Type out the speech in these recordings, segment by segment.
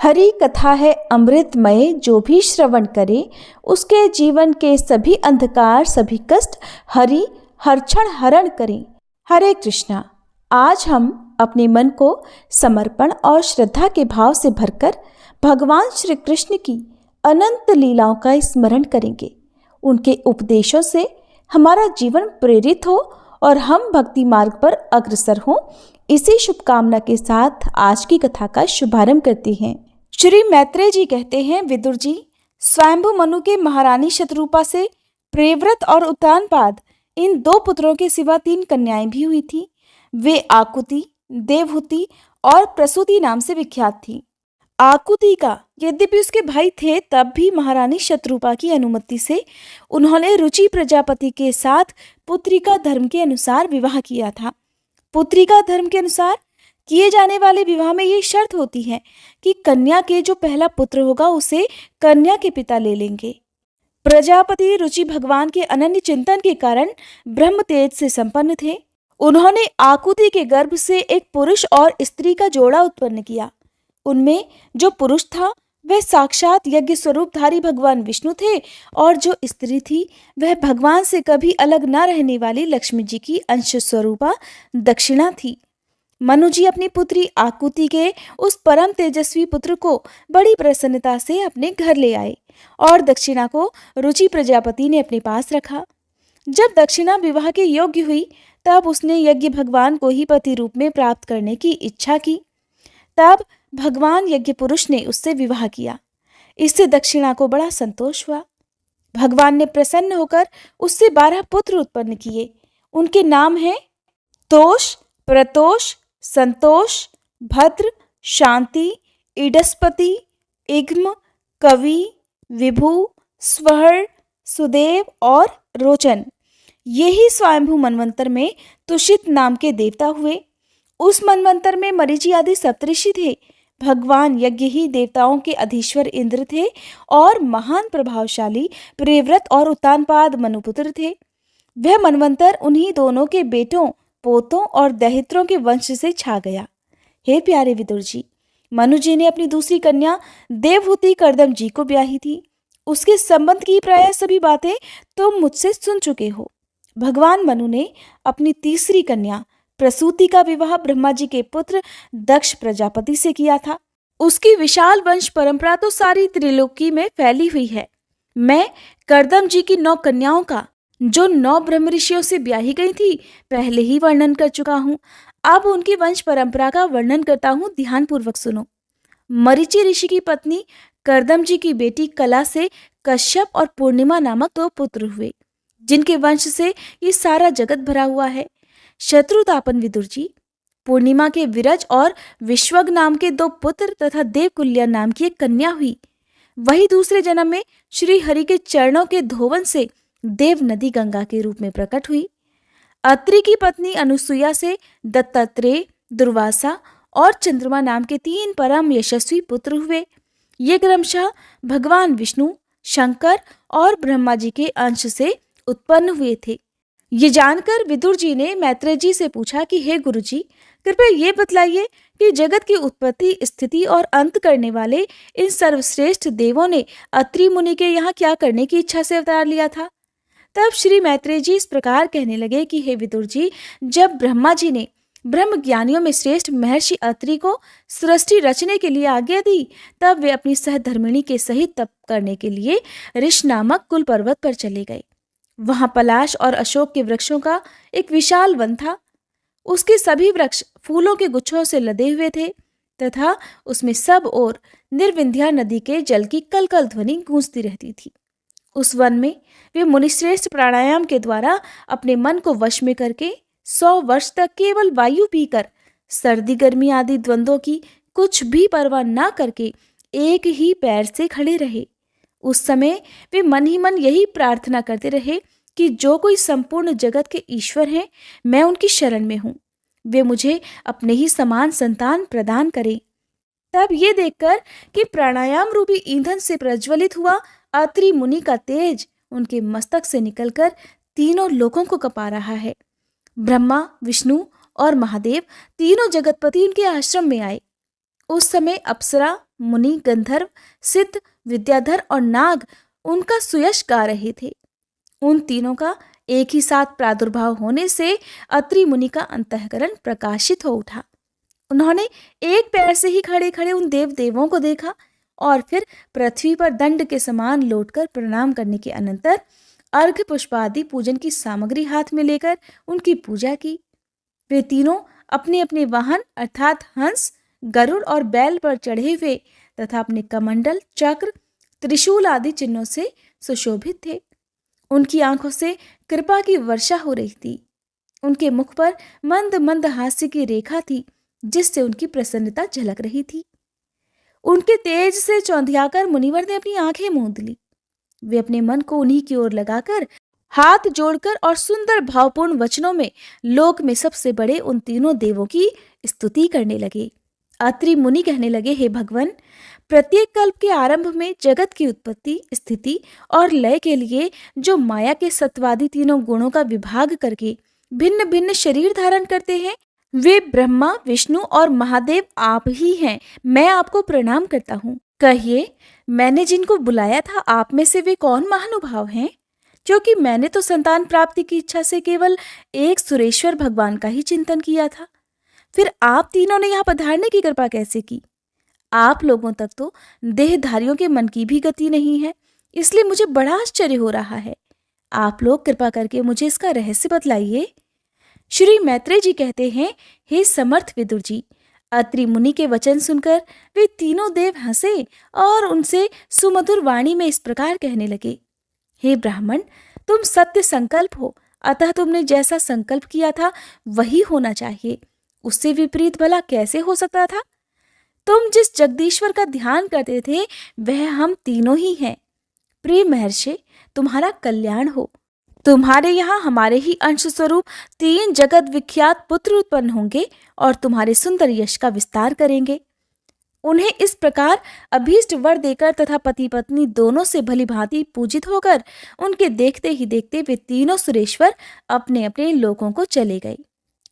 हरि कथा है अमृतमय, जो भी श्रवण करे उसके जीवन के सभी अंधकार सभी कष्ट हरि हर क्षण हरण करें। हरे कृष्णा। आज हम अपने मन को समर्पण और श्रद्धा के भाव से भरकर भगवान श्री कृष्ण की अनंत लीलाओं का स्मरण करेंगे। उनके उपदेशों से हमारा जीवन प्रेरित हो और हम भक्ति मार्ग पर अग्रसर हों, इसी शुभकामना के साथ आज की कथा का शुभारंभ करते हैं। श्री मैत्रेय जी कहते हैं, विदुर जी, स्वयंभु मनु के महारानी शतरूपा से प्रियव्रत और उत्तानपाद इन दो पुत्रों के सिवा 3 कन्याएं भी हुई थी। वे आकुति, देवहूति और प्रसूति नाम से विख्यात थी। आकुति का यद्यपि उसके भाई थे, तब भी महारानी शतरूपा की अनुमति से उन्होंने रुचि प्रजापति के साथ पुत्रिका धर्म के अनुसार विवाह किया था। पुत्रिका धर्म के अनुसार किए जाने वाले विवाह में ये शर्त होती है कि कन्या के जो पहला पुत्र होगा उसे कन्या के पिता ले लेंगे। प्रजापति रुचि भगवान के अनन्य चिंतन के कारण ब्रह्म तेज से संपन्न थे। उन्होंने आकुति के गर्भ से एक पुरुष और स्त्री का जोड़ा उत्पन्न किया। उनमें जो पुरुष था वह साक्षात यज्ञ स्वरूपधारी भगवान विष्णु थे और जो स्त्री थी वह भगवान से कभी अलग न रहने वाली लक्ष्मी जी की अंश स्वरूपा दक्षिणा थी। मनु जी अपनी पुत्री आकुति के उस परम तेजस्वी पुत्र को बड़ी प्रसन्नता से अपने घर ले आए और दक्षिणा को रुचि प्रजापति ने अपने पास रखा। जब दक्षिणा विवाह के योग्य हुई तब उसने यज्ञ भगवान को ही पति रूप में प्राप्त करने की इच्छा की। तब भगवान यज्ञ पुरुष ने उससे विवाह किया। इससे दक्षिणा को बड़ा संतोष हुआ। भगवान ने प्रसन्न होकर उससे 12 पुत्र उत्पन्न किए। उनके नाम हैं तोष, प्रतोष, संतोष, भद्र, शांति, इडस्पति, इग्म, कवि, विभु, स्वहर, सुदेव और रोचन। यही स्वयंभू मनवंतर में तुषित नाम के देवता हुए। उस मनवंतर में मरीचि आदि सप्तऋषि थे। भगवान यज्ञ ही देवताओं के अधीश्वर इंद्र थे और महान प्रभावशाली प्रियव्रत और उत्तानपाद मनुपुत्र थे। वह मनवंतर उन्हीं दोनों के बेटों, पोतों और दहित्रों के वंश से छा गया। हे प्यारे विदुर जी, मनु जी ने अपनी दूसरी कन्या देवहूति कर्दम जी को ब्याही थी। उसके संबंध की प्राय सभी बातें तुम मुझसे सुन चुके हो। भगवान मनु ने अपनी तीसरी कन्या प्रसूति का विवाह ब्रह्मा जी के पुत्र दक्ष प्रजापति से किया था। उसकी विशाल वंश परंपरा तो सारी त्रिलोकी में फैली हुई है। मैं कर्दम जी की 9 कन्याओं का, जो 9 ब्रह्म ऋषियों से ब्याही गई थी, पहले ही वर्णन कर चुका हूँ। अब उनकी वंश परंपरा का वर्णन करता हूँ, ध्यान पूर्वक सुनो। मरीचि ऋषि की पत्नी कर्दम जी की बेटी कला से कश्यप और पूर्णिमा नामक 2 पुत्र हुए, जिनके वंश से ये सारा जगत भरा हुआ है। शत्रुतापन विदुर जी, पूर्णिमा के विरज और विश्वग नाम के 2 पुत्र तथा देवकुल्या नाम की एक कन्या हुई। वही दूसरे जन्म में श्री हरि के चरणों के धोवन से देव नदी गंगा के रूप में प्रकट हुई। अत्रि की पत्नी अनुसुईया से दत्तात्रेय, दुर्वासा और चंद्रमा नाम के 3 परम यशस्वी पुत्र हुए। ये क्रमशः भगवान विष्णु, शंकर और ब्रह्मा जी के अंश से उत्पन्न हुए थे। ये जानकर विदुर जी ने मैत्रेय जी से पूछा कि हे गुरु जी, कृपया ये बतलाइए कि जगत की उत्पत्ति, स्थिति और अंत करने वाले इन सर्वश्रेष्ठ देवों ने अत्रि मुनि के यहाँ क्या करने की इच्छा से अवतार लिया था। तब श्री मैत्रेय जी इस प्रकार कहने लगे कि हे विदुर जी, जब ब्रह्मा जी ने ब्रह्म ज्ञानियों में श्रेष्ठ महर्षि अत्रि को सृष्टि रचने के लिए आज्ञा दी, तब वे अपनी सहधर्मिणी के सहित तप करने के लिए ऋष नामक कुल पर्वत पर चले गए। वहां पलाश और अशोक के वृक्षों का एक विशाल वन था। उसके सभी वृक्ष फूलों के गुच्छों से लदे हुए थे तथा उसमें सब ओर निर्विंध्या नदी के जल की कलकल ध्वनि गूंजती रहती थी। उस वन में वे मुनिश्रेष्ठ प्राणायाम के द्वारा अपने मन को वश में करके 100 वर्ष तक केवल वायु पीकर, सर्दी गर्मी आदि द्वंद्वों की कुछ भी परवाह न करके एक ही पैर से खड़े रहे। उस समय वे मन ही मन यही प्रार्थना करते रहे कि जो कोई संपूर्ण जगत के ईश्वर हैं, मैं उनकी शरण में हूँ, वे मुझे अपने ही समान संतान प्रदान करें। तब ये देखकर कि प्राणायाम रूपी ईंधन से प्रज्वलित हुआ अत्रि मुनि का तेज उनके मस्तक से निकलकर तीनों लोकों को कपा रहा है। ब्रह्मा, विष्णु और महादेव तीनों जगतपति उनके आश्रम में आए। उस समय अप्सरा, मुनि, गंधर्व, सिद्ध, विद्याधर और नाग उनका सुयश गा रहे थे। उन तीनों का एक ही साथ प्रादुर्भाव होने से अत्रि मुनि का अंतःकरण प्रकाशित हो उठा। उन्होंने एक पैर से ही खड़े खड़े उन देव देवों को देखा और फिर पृथ्वी पर दंड के समान लौटकर प्रणाम करने के अनंतर अर्घ्य पुष्पादि पूजन की सामग्री हाथ में लेकर उनकी पूजा की। वे तीनों अपने अपने वाहन अर्थात हंस, गरुड़ और बैल पर चढ़े हुए तथा अपने कमंडल, चक्र, त्रिशूल आदि चिन्हों से सुशोभित थे। उनकी आंखों से कृपा की वर्षा हो रही थी। उनके मुख पर मंद मंद हास्य की रेखा थी जिससे उनकी प्रसन्नता झलक रही थी। उनके तेज से चौंधियाकर मुनिवर ने अपनी आंखें मूंद ली। वे अपने मन को उन्हीं की ओर लगाकर हाथ जोड़कर और सुंदर भावपूर्ण वचनों में लोक में सबसे बड़े उन तीनों देवों की स्तुति करने लगे। अत्रि मुनि कहने लगे, हे भगवान, प्रत्येक कल्प के आरंभ में जगत की उत्पत्ति, स्थिति और लय के लिए जो माया के सत्वादि तीनों गुणों का विभाग करके भिन्न भिन्न शरीर धारण करते हैं, वे ब्रह्मा, विष्णु और महादेव आप ही हैं। मैं आपको प्रणाम करता हूँ। कहिए, मैंने जिनको बुलाया था आप में से वे कौन महानुभाव हैं? क्योंकि मैंने तो संतान प्राप्ति की इच्छा से केवल एक सुरेश्वर भगवान का ही चिंतन किया था। फिर आप तीनों ने यहाँ पधारने की कृपा कैसे की? आप लोगों तक तो देहधारियों के मन की भी गति नहीं है, इसलिए मुझे बड़ा आश्चर्य हो रहा है। आप लोग कृपा करके मुझे इसका रहस्य बतलाइए। श्री मैत्रेय जी कहते हैं, हे समर्थ विदुर जी, अत्रि मुनि के वचन सुनकर वे तीनों देव हंसे और उनसे सुमधुर वाणी में इस प्रकार कहने लगे, हे ब्राह्मण, तुम सत्य संकल्प हो, अतः तुमने जैसा संकल्प किया था वही होना चाहिए। उससे विपरीत भला कैसे हो सकता था? तुम जिस जगदीश्वर का ध्यान करते थे वह हम तीनों ही हैं। प्रिय महर्षि, तुम्हारा कल्याण हो। तुम्हारे यहाँ हमारे ही अंश स्वरूप 3 जगत विख्यात पुत्र उत्पन्न होंगे और तुम्हारे सुंदर यश का विस्तार करेंगे। उन्हें इस प्रकार अभीष्ट वर देकर तथा पति पत्नी दोनों से भली भांति पूजित होकर उनके देखते ही देखते वे तीनों सुरेश्वर अपने अपने लोकों को चले गए।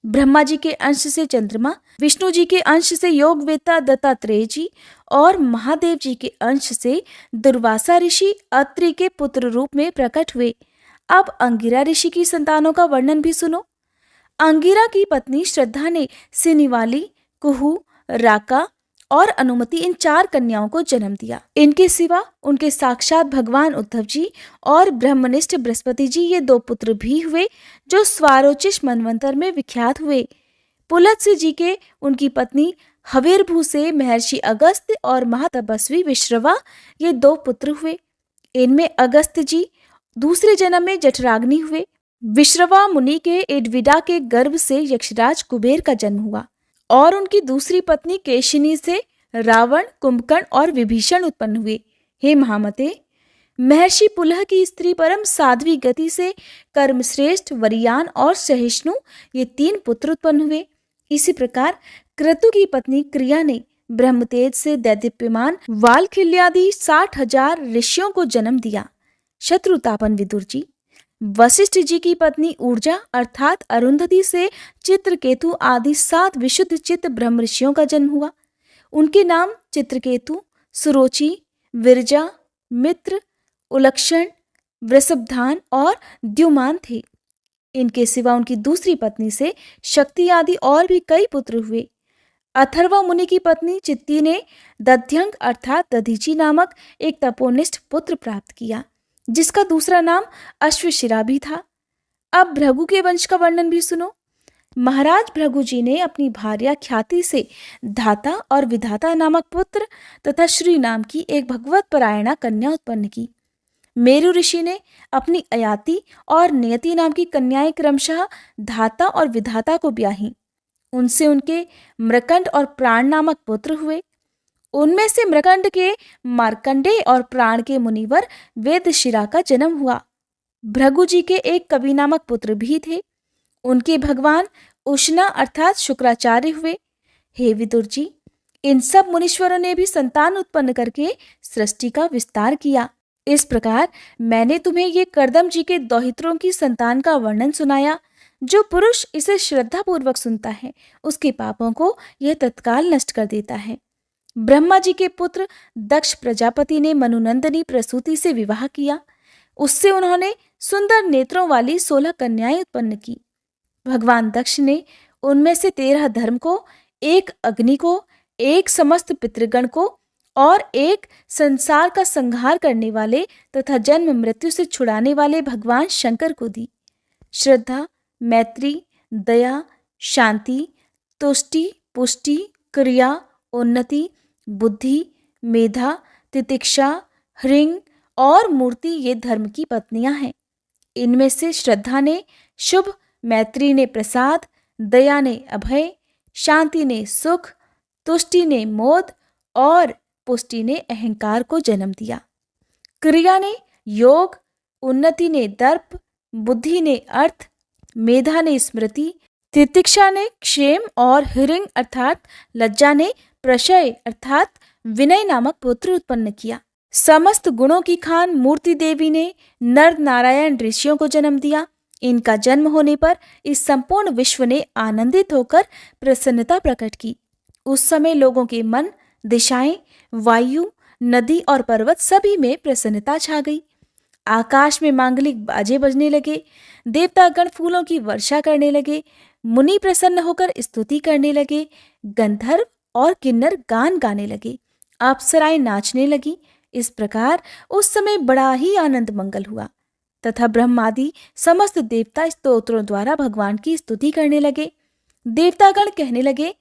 ब्रह्मा जी के अंश से चंद्रमा, विष्णु जी के अंश से योगवेता दत्तात्रेय जी और महादेव जी के अंश से दुर्वासा ऋषि अत्रि के पुत्र रूप में प्रकट हुए। अब अंगिरा ऋषि की संतानों का वर्णन भी सुनो। अंगिरा की पत्नी श्रद्धा ने सिनिवाली, कुहू, राका और अनुमति इन 4 कन्याओं को जन्म दिया। इनके सिवा उनके साक्षात भगवान उद्धव जी और ब्रह्मनिष्ठ बृहस्पति जी ये 2 पुत्र भी हुए जो स्वारोचिष मनवंतर में विख्यात हुए। पुलत्स्य जी के उनकी पत्नी हविर्भू से महर्षि अगस्त्य और महातपस्वी विश्रवा ये 2 पुत्र हुए। इनमें अगस्त्य जी दूसरे जन्म में जठराग्नि हुए। विश्रवा मुनि के एडविडा के गर्भ से यक्षराज कुबेर का जन्म हुआ और उनकी दूसरी पत्नी केशिनी से रावण, कुंभकर्ण और विभीषण उत्पन्न हुए। हे महामते, महर्षि पुलह की स्त्री परम साध्वी गति से कर्मश्रेष्ठ, वरियान और सहिष्णु ये 3 पुत्र उत्पन्न हुए। इसी प्रकार क्रतु की पत्नी क्रिया ने ब्रह्मतेज से दैदीप्यमान वालखिल्यादि 60,000 ऋषियों को जन्म दिया। शत्रुतापन विदुर जी, वशिष्ठ जी की पत्नी ऊर्जा अर्थात अरुंधति से चित्रकेतु आदि 7 विशुद्ध चित्त ब्रह्म ऋषियों का जन्म हुआ। उनके नाम चित्रकेतु, सुरोचि, विरजा, मित्र, उलक्षण, वृषभधान और द्युमान थे। इनके सिवा उनकी दूसरी पत्नी से शक्ति आदि और भी कई पुत्र हुए। अथर्वा मुनि की पत्नी चित्ती ने दध्यंग अर्थात दधीची नामक एक तपोनिष्ठ पुत्र प्राप्त किया जिसका दूसरा नाम अश्वशिरा भी था। अब भृगु के वंश का वर्णन भी सुनो। महाराज भृगु जी ने अपनी भार्या ख्याति से धाता और विधाता नामक पुत्र तथा श्री नाम की एक भगवत परायणा कन्या उत्पन्न की। मेरु ऋषि ने अपनी अयाति और नियति नाम की कन्याएं क्रमशः धाता और विधाता को ब्याही। उनसे उनके मृकंड और प्राण नामक पुत्र हुए। उनमें से मृकंड के मार्कंडे और प्राण के मुनिवर वेदशिरा का जन्म हुआ। भृगु जी के एक कवि नामक पुत्र भी थे। उनके भगवान उष्णा अर्थात शुक्राचार्य हुए। हे विदुर जी, इन सब मुनीश्वरों ने भी संतान उत्पन्न करके सृष्टि का विस्तार किया। इस प्रकार मैंने तुम्हें ये कर्दम जी के दौहित्रों की संतान का वर्णन सुनाया। जो पुरुष इसे श्रद्धा पूर्वक सुनता है उसके पापों को यह तत्काल नष्ट कर देता है। ब्रह्मा जी के पुत्र दक्ष प्रजापति ने मनुनंदनी प्रसूति से विवाह किया। उससे उन्होंने सुंदर नेत्रों वाली 16 कन्याएं उत्पन्न की। भगवान दक्ष ने उनमें से 13 धर्म को, एक अग्नि को, एक समस्त पितृगण को और एक संसार का संहार करने वाले तथा जन्म मृत्यु से छुड़ाने वाले भगवान शंकर को दी। श्रद्धा, मैत्री, दया, शांति, तुष्टि, पुष्टि, क्रिया, उन्नति, बुद्धि, मेधा, तितिक्षा, ह्रिंग और मूर्ति ये धर्म की पत्नियां हैं। इनमें से श्रद्धा ने शुभ, मैत्री ने प्रसाद, दया ने अभय, शांति ने सुख, तुष्टि ने मोद और पुष्टि ने अहंकार को जन्म दिया। क्रिया ने योग, उन्नति ने दर्प, बुद्धि ने अर्थ, मेधा ने स्मृति, तितिक्षा ने क्षेम और हिरिंग अर्थात लज्जा ने प्रशय अर्थात विनय नामक पुत्र उत्पन्न किया। समस्त गुणों की खान मूर्ति देवी ने नर नारायण ऋषियों को जन्म दिया। इनका जन्म होने पर इस संपूर्ण विश्व ने आनंदित होकर प्रसन्नता प्रकट की। उस समय लोगों के मन, दिशाएं, वायु, नदी और पर्वत सभी में प्रसन्नता छा गई। आकाश में मांगलिक बाजे बजने लगे, देवतागण फूलों की वर्षा करने लगे, मुनि प्रसन्न होकर स्तुति करने लगे, गंधर्व और किन्नर गान गाने लगे, अप्सराएं नाचने लगी। इस प्रकार उस समय बड़ा ही आनंद मंगल हुआ तथा ब्रह्मादि समस्त देवता स्तोत्रों द्वारा भगवान की स्तुति करने लगे। देवतागण कहने लगे,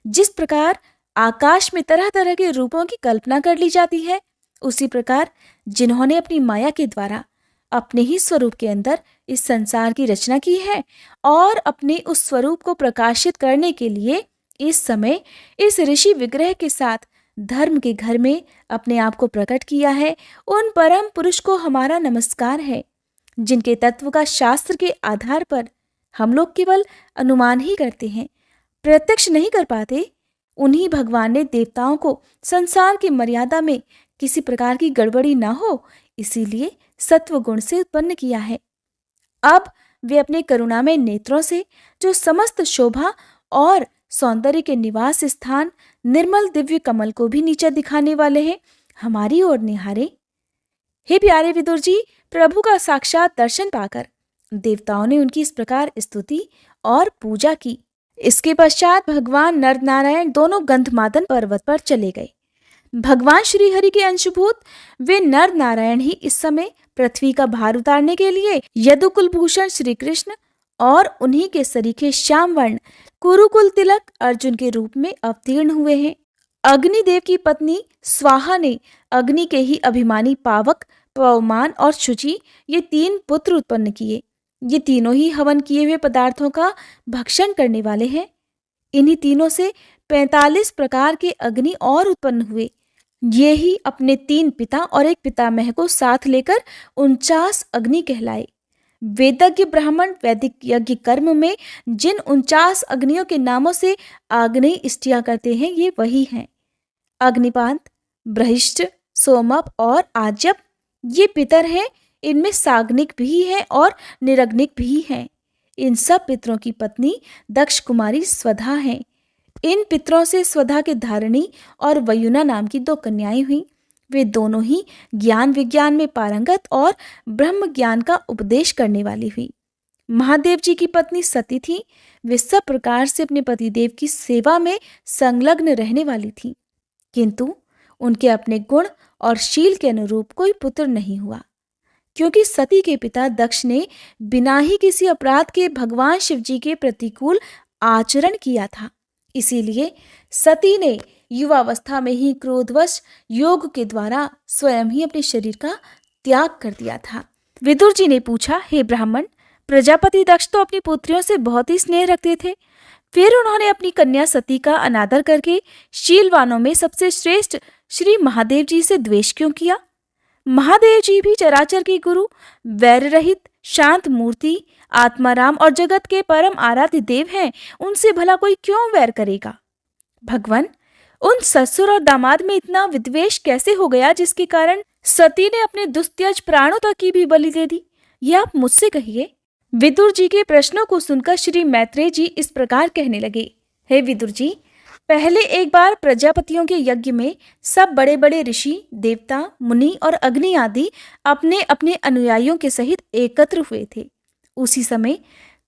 जिस प्रकार आकाश में तरह तरह के रूपों की कल्पना कर ली जाती है, उसी प्रकार जिन्होंने अपनी माया के द्वारा अपने ही स्वरूप के अंदर इस संसार की रचना की है और अपने उस स्वरूप को प्रकाशित करने के लिए इस समय इस ऋषि विग्रह के साथ धर्म के घर में अपने आप को प्रकट किया है, उन परम पुरुष को हमारा नमस्कार है, जिनके तत्व का शास्त्र के आधार पर हम लोग केवल अनुमान ही करते हैं, प्रत्यक्ष नहीं कर पाते। उन्हीं भगवान ने देवताओं को संसार की मर्यादा में किसी प्रकार की गड़बड़ी ना हो, इसीलिए सत्व गुण से उत्पन्न किया है। अब वे अपने करुणामय नेत्रों से जो समस्त शोभा और सौंदर्य के निवास स्थान निर्मल दिव्य कमल को भी नीचा दिखाने वाले हैं, हमारी ओर निहारे। हे प्यारे विदुर जी, प्रभु का साक्षात दर्शन पाकर देवताओं ने उनकी इस प्रकार स्तुति और पूजा की। इसके पश्चात भगवान नर नारायण दोनों गंधमादन पर्वत पर चले गए। भगवान श्री हरि के अंशभूत वे नर नारायण ही इस समय पृथ्वी का भार उतारने के लिए यदुकुल भूषण श्री कृष्ण और उन्हीं के सरीखे श्याम वर्ण कुरुकुल तिलक अर्जुन के रूप में अवतीर्ण हुए हैं। अग्निदेव की पत्नी स्वाहा ने अग्नि के ही अभिमानी पावक, पवमान और शुचि ये 3 पुत्र उत्पन्न किए। ये तीनों ही हवन किए हुए पदार्थों का भक्षण करने वाले हैं। इन्हीं तीनों से 45 प्रकार के अग्नि और उत्पन्न हुए। ये ही अपने 3 पिता और एक पितामह को साथ लेकर 49 अग्नि कहलाए। वेदज्ञ ब्राह्मण वैदिक यज्ञ कर्म में जिन 49 अग्नियों के नामों से आग्नेय इष्टियां करते हैं, ये वही हैं। अग्निपात, बृहिष्ट, सोमप और आज्यप ये पितर हैं। इनमें साग्निक भी है और निरग्निक भी है। इन सब पितरों की पत्नी दक्ष कुमारी स्वधा है। इन पितरों से स्वधा के धारिणी और वयुना नाम की 2 कन्याएं हुई। वे दोनों ही ज्ञान विज्ञान में पारंगत और ब्रह्म ज्ञान का उपदेश करने वाली हुई। महादेव जी की पत्नी सती थी। वे सब प्रकार से अपने पतिदेव की सेवा में संलग्न रहने वाली थी, किंतु उनके अपने गुण और शील के अनुरूप कोई पुत्र नहीं हुआ, क्योंकि सती के पिता दक्ष ने बिना ही किसी अपराध के भगवान शिव जी के प्रतिकूल आचरण किया था। इसीलिए सती ने युवावस्था में ही क्रोधवश योग के द्वारा स्वयं ही अपने शरीर का त्याग कर दिया था। विदुर जी ने पूछा, हे ब्राह्मण, प्रजापति दक्ष तो अपनी पुत्रियों से बहुत ही स्नेह रखते थे, फिर उन्होंने अपनी कन्या सती का अनादर करके शीलवानों में सबसे श्रेष्ठ श्री महादेव जी से द्वेष क्यों किया? महादेव जी भी चराचर के गुरु, वैर रहित, शांत मूर्ति, आत्माराम और जगत के परम आराध्य देव हैं। उनसे भला कोई क्यों वैर करेगा? भगवान, उन ससुर और दामाद में इतना विद्वेष कैसे हो गया, जिसके कारण सती ने अपने दुस्त्यज प्राणों तक की भी बलि दे दी? यह आप मुझसे कहिए। विदुर जी के प्रश्नों को सुनकर श्री मैत्रेय जी इस प्रकार कहने लगे, हे विदुर जी, पहले एक बार प्रजापतियों के यज्ञ में सब बड़े बड़े ऋषि, देवता, मुनि और अग्नि आदि अपने अपने अनुयायियों के सहित एकत्र हुए थे। उसी समय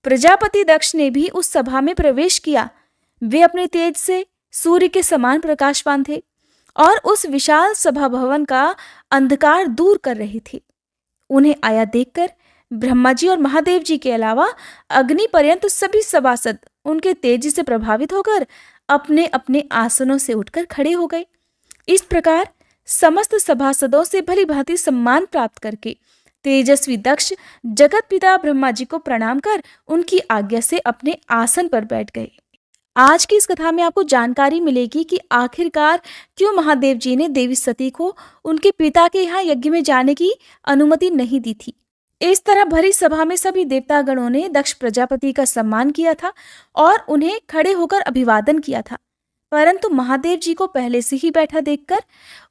प्रजापति दक्ष ने भी उस सभा में प्रवेश किया। वे अपने तेज से सूर्य के समान प्रकाशवान थे और उस विशाल सभा भवन का अंधकार दूर कर रहे थे। उन्हें आया देखकर ब्रह्मा जी और महादेव जी के अलावा अग्नि पर्यंत सभी सभासद उनके तेज से प्रभावित होकर अपने अपने आसनों से उठकर खड़े हो गए। इस प्रकार समस्त सभासदों से भली भांति सम्मान प्राप्त करके तेजस्वी दक्ष जगत पिता ब्रह्मा जी को प्रणाम कर उनकी आज्ञा से अपने आसन पर बैठ गए। आज की इस कथा में आपको जानकारी मिलेगी कि आखिरकार क्यों महादेव जी ने देवी सती को उनके पिता के यहाँ यज्ञ में जाने की अनुमति नहीं दी थी। इस तरह भरी सभा में सभी देवतागणों ने दक्ष प्रजापति का सम्मान किया था और उन्हें खड़े होकर अभिवादन किया था, परंतु महादेव जी को पहले से ही बैठा देखकर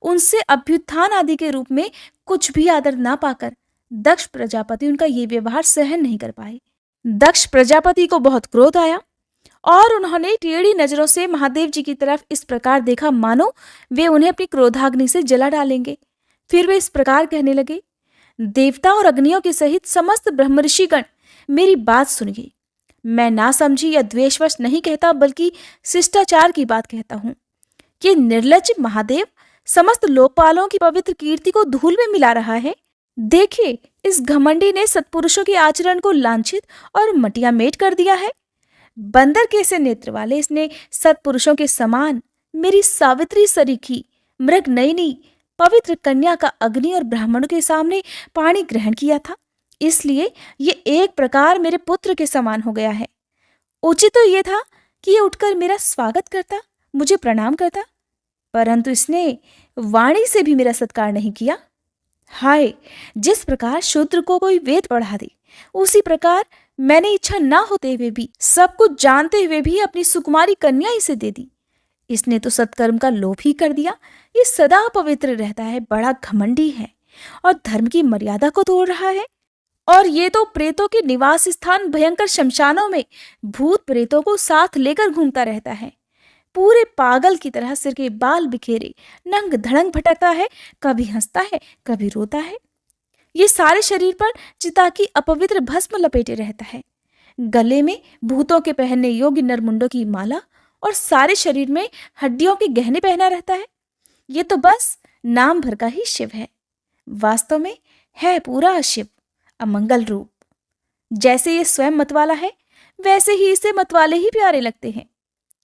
उनसे अभ्युत्थान आदि के रूप में कुछ भी आदर ना पाकर दक्ष प्रजापति उनका ये व्यवहार सहन नहीं कर पाए। दक्ष प्रजापति को बहुत क्रोध आया और उन्होंने टेढ़ी नजरों से महादेव जी की तरफ इस प्रकार देखा मानो वे उन्हें अपनी क्रोधाग्नि से जला डालेंगे। फिर वे इस प्रकार कहने लगे, देवता और अग्नियों के सहित समस्त ब्रह्मऋषिगण मेरी बात सुनिए। मैं ना समझी या द्वेषवश नहीं कहता, बल्कि शिष्टाचार की बात कहता हूँ। ये निर्लज्ज महादेव समस्त लोकपालों की पवित्र कीर्ति को धूल में मिला रहा है। देखिए, इस घमंडी ने सत्पुरुषों के आचरण को लांछित और मटियामेट कर दिया है। बंदर के से नेत्र वाले इसने सत्पुरुषों के समान मेरी सावित्री सरीखी मृग नयनी पवित्र कन्या का अग्नि और ब्राह्मणों के सामने पानी ग्रहण किया था, इसलिए ये एक प्रकार मेरे पुत्र के समान हो गया है। उचित तो ये था कि ये उठकर मेरा स्वागत करता, मुझे प्रणाम करता, परंतु इसने वाणी से भी मेरा सत्कार नहीं किया। हाय, जिस प्रकार शूद्र को कोई वेद पढ़ा दे, उसी प्रकार मैंने इच्छा ना होते हुए भी, सब कुछ जानते हुए भी अपनी सुकुमारी कन्या इसे दे दी। इसने तो सत्कर्म का लोभ ही कर दिया। ये सदा पवित्र रहता है, बड़ा घमंडी है और धर्म की मर्यादा को तोड़ रहा है। और ये तो प्रेतों के निवास स्थान भयंकर शमशानों में भूत प्रेतों को साथ लेकर घूमता रहता है। पूरे पागल की तरह सिर के बाल बिखेरे नंग धड़ंग भटकता है, कभी हंसता है, कभी रोता है। ये सारे शरीर पर चिता की अपवित्र भस्म लपेटे रहता है। गले में भूतों के पहनने योग्य नरमुंडों की माला और सारे शरीर में हड्डियों के गहने पहना रहता है। ये तो बस नाम भर का ही शिव है, वास्तव में है पूरा शिव, अमंगल रूप। जैसे ये स्वयं मतवाला है, वैसे ही इसे मतवाले ही प्यारे लगते हैं।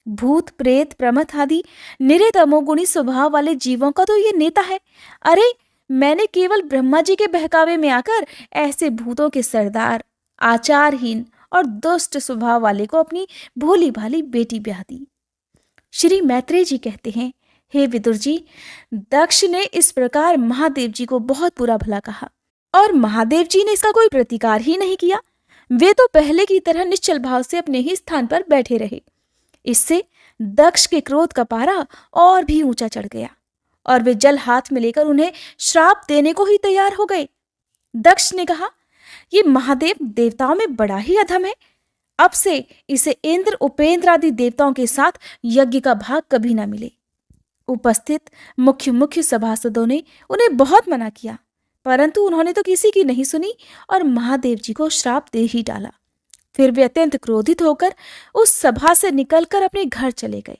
भूत प्रेत प्रमथ आदि निरे तमोगुणी स्वभाव वाले जीवों का तो ये नेता है। अरे, मैंने केवल ब्रह्मा जी के बहकावे में आकर ऐसे भूतों के सरदार, आचारहीन और दुष्ट स्वभाव वाले को अपनी भोली भाली बेटी ब्याह दी। श्री मैत्रेय जी कहते हैं, हे विदुर जी, दक्ष ने इस प्रकार महादेव जी को बहुत बुरा भला कहा और महादेव जी ने इसका कोई प्रतिकार ही नहीं किया। वे तो पहले की तरह निश्चल भाव से अपने ही स्थान पर बैठे रहे। इससे दक्ष के क्रोध का पारा और भी ऊंचा चढ़ गया और वे जल हाथ में लेकर उन्हें श्राप देने को ही तैयार हो गए। दक्ष ने कहा, ये महादेव देवताओं में बड़ा ही अधम है। अब से इसे इंद्र उपेंद्र आदि देवताओं के साथ यज्ञ का भाग कभी ना मिले। उपस्थित मुख्य मुख्य सभासदों ने उन्हें बहुत मना किया, परंतु उन्होंने तो किसी की नहीं सुनी और महादेव जी को श्राप दे ही डाला। फिर वे अत्यंत क्रोधित होकर उस सभा से निकलकर अपने घर चले गए।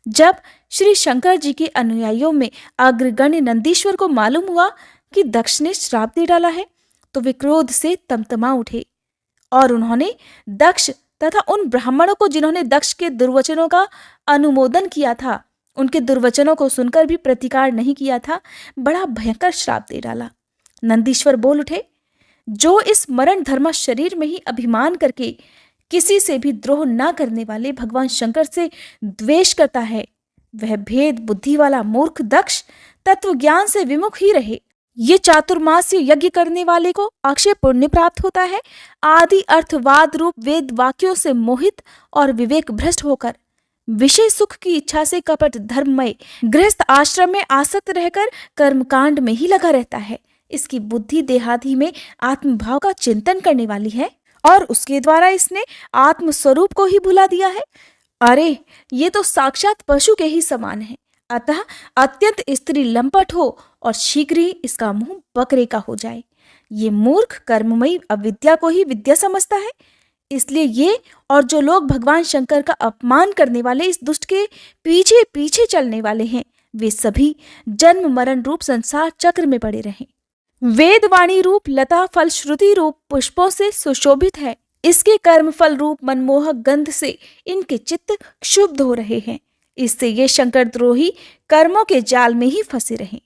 जब श्री शंकर जी के अनुयायियों में अग्रगण्य नंदीश्वर को मालूम हुआ कि दक्ष ने श्राप दे डाला है, तो वे क्रोध से तमतमा उठे और उन्होंने दक्ष तथा उन ब्राह्मणों को जिन्होंने दक्ष के दुर्वचनों का अनुमोदन किया था, उनके दुर्वचनों को सुनकर भी प्रतिकार नहीं किया था, बड़ा भयंकर श्राप दे डाला। नंदीश्वर बोल उठे, जो इस मरण धर्मा शरीर में ही अभिमान करके किसी से भी द्रोह ना करने वाले भगवान शंकर से द्वेष करता है, वह भेद बुद्धि वाला मूर्ख दक्ष तत्व ज्ञान से विमुख ही रहे। ये चातुर्मास्य यज्ञ करने वाले को अक्षय पुण्य प्राप्त होता है। आदि अर्थवाद रूप वेद वाक्यों से मोहित और विवेक भ्रष्ट होकर विषय सुख की इच्छा से कपट धर्ममय गृहस्थ आश्रम में आसक्त रहकर कर्मकांड में ही लगा रहता है। इसकी बुद्धि देहादि में आत्मभाव का चिंतन करने वाली है और उसके द्वारा इसने आत्म स्वरूप को ही भुला दिया है। अरे, ये तो साक्षात पशु के ही समान है। अतः अत्यंत स्त्री लंपट हो और शीघ्र ही इसका मुंह बकरे का हो जाए। ये मूर्ख कर्ममयी अविद्या को ही विद्या समझता है। इसलिए ये और जो लोग भगवान शंकर का अपमान करने वाले इस दुष्ट के पीछे पीछे चलने वाले हैं, वे सभी जन्म मरण रूप संसार चक्र में पड़े रहें। वेदवाणी रूप लता फल श्रुति रूप पुष्पों से सुशोभित है। इसके कर्म फल रूप मनमोहक गंध से इनके चित्त क्षुब्ध हो रहे हैं। इससे ये शंकर द्रोही कर्मों के जाल में ही फंसे रहे।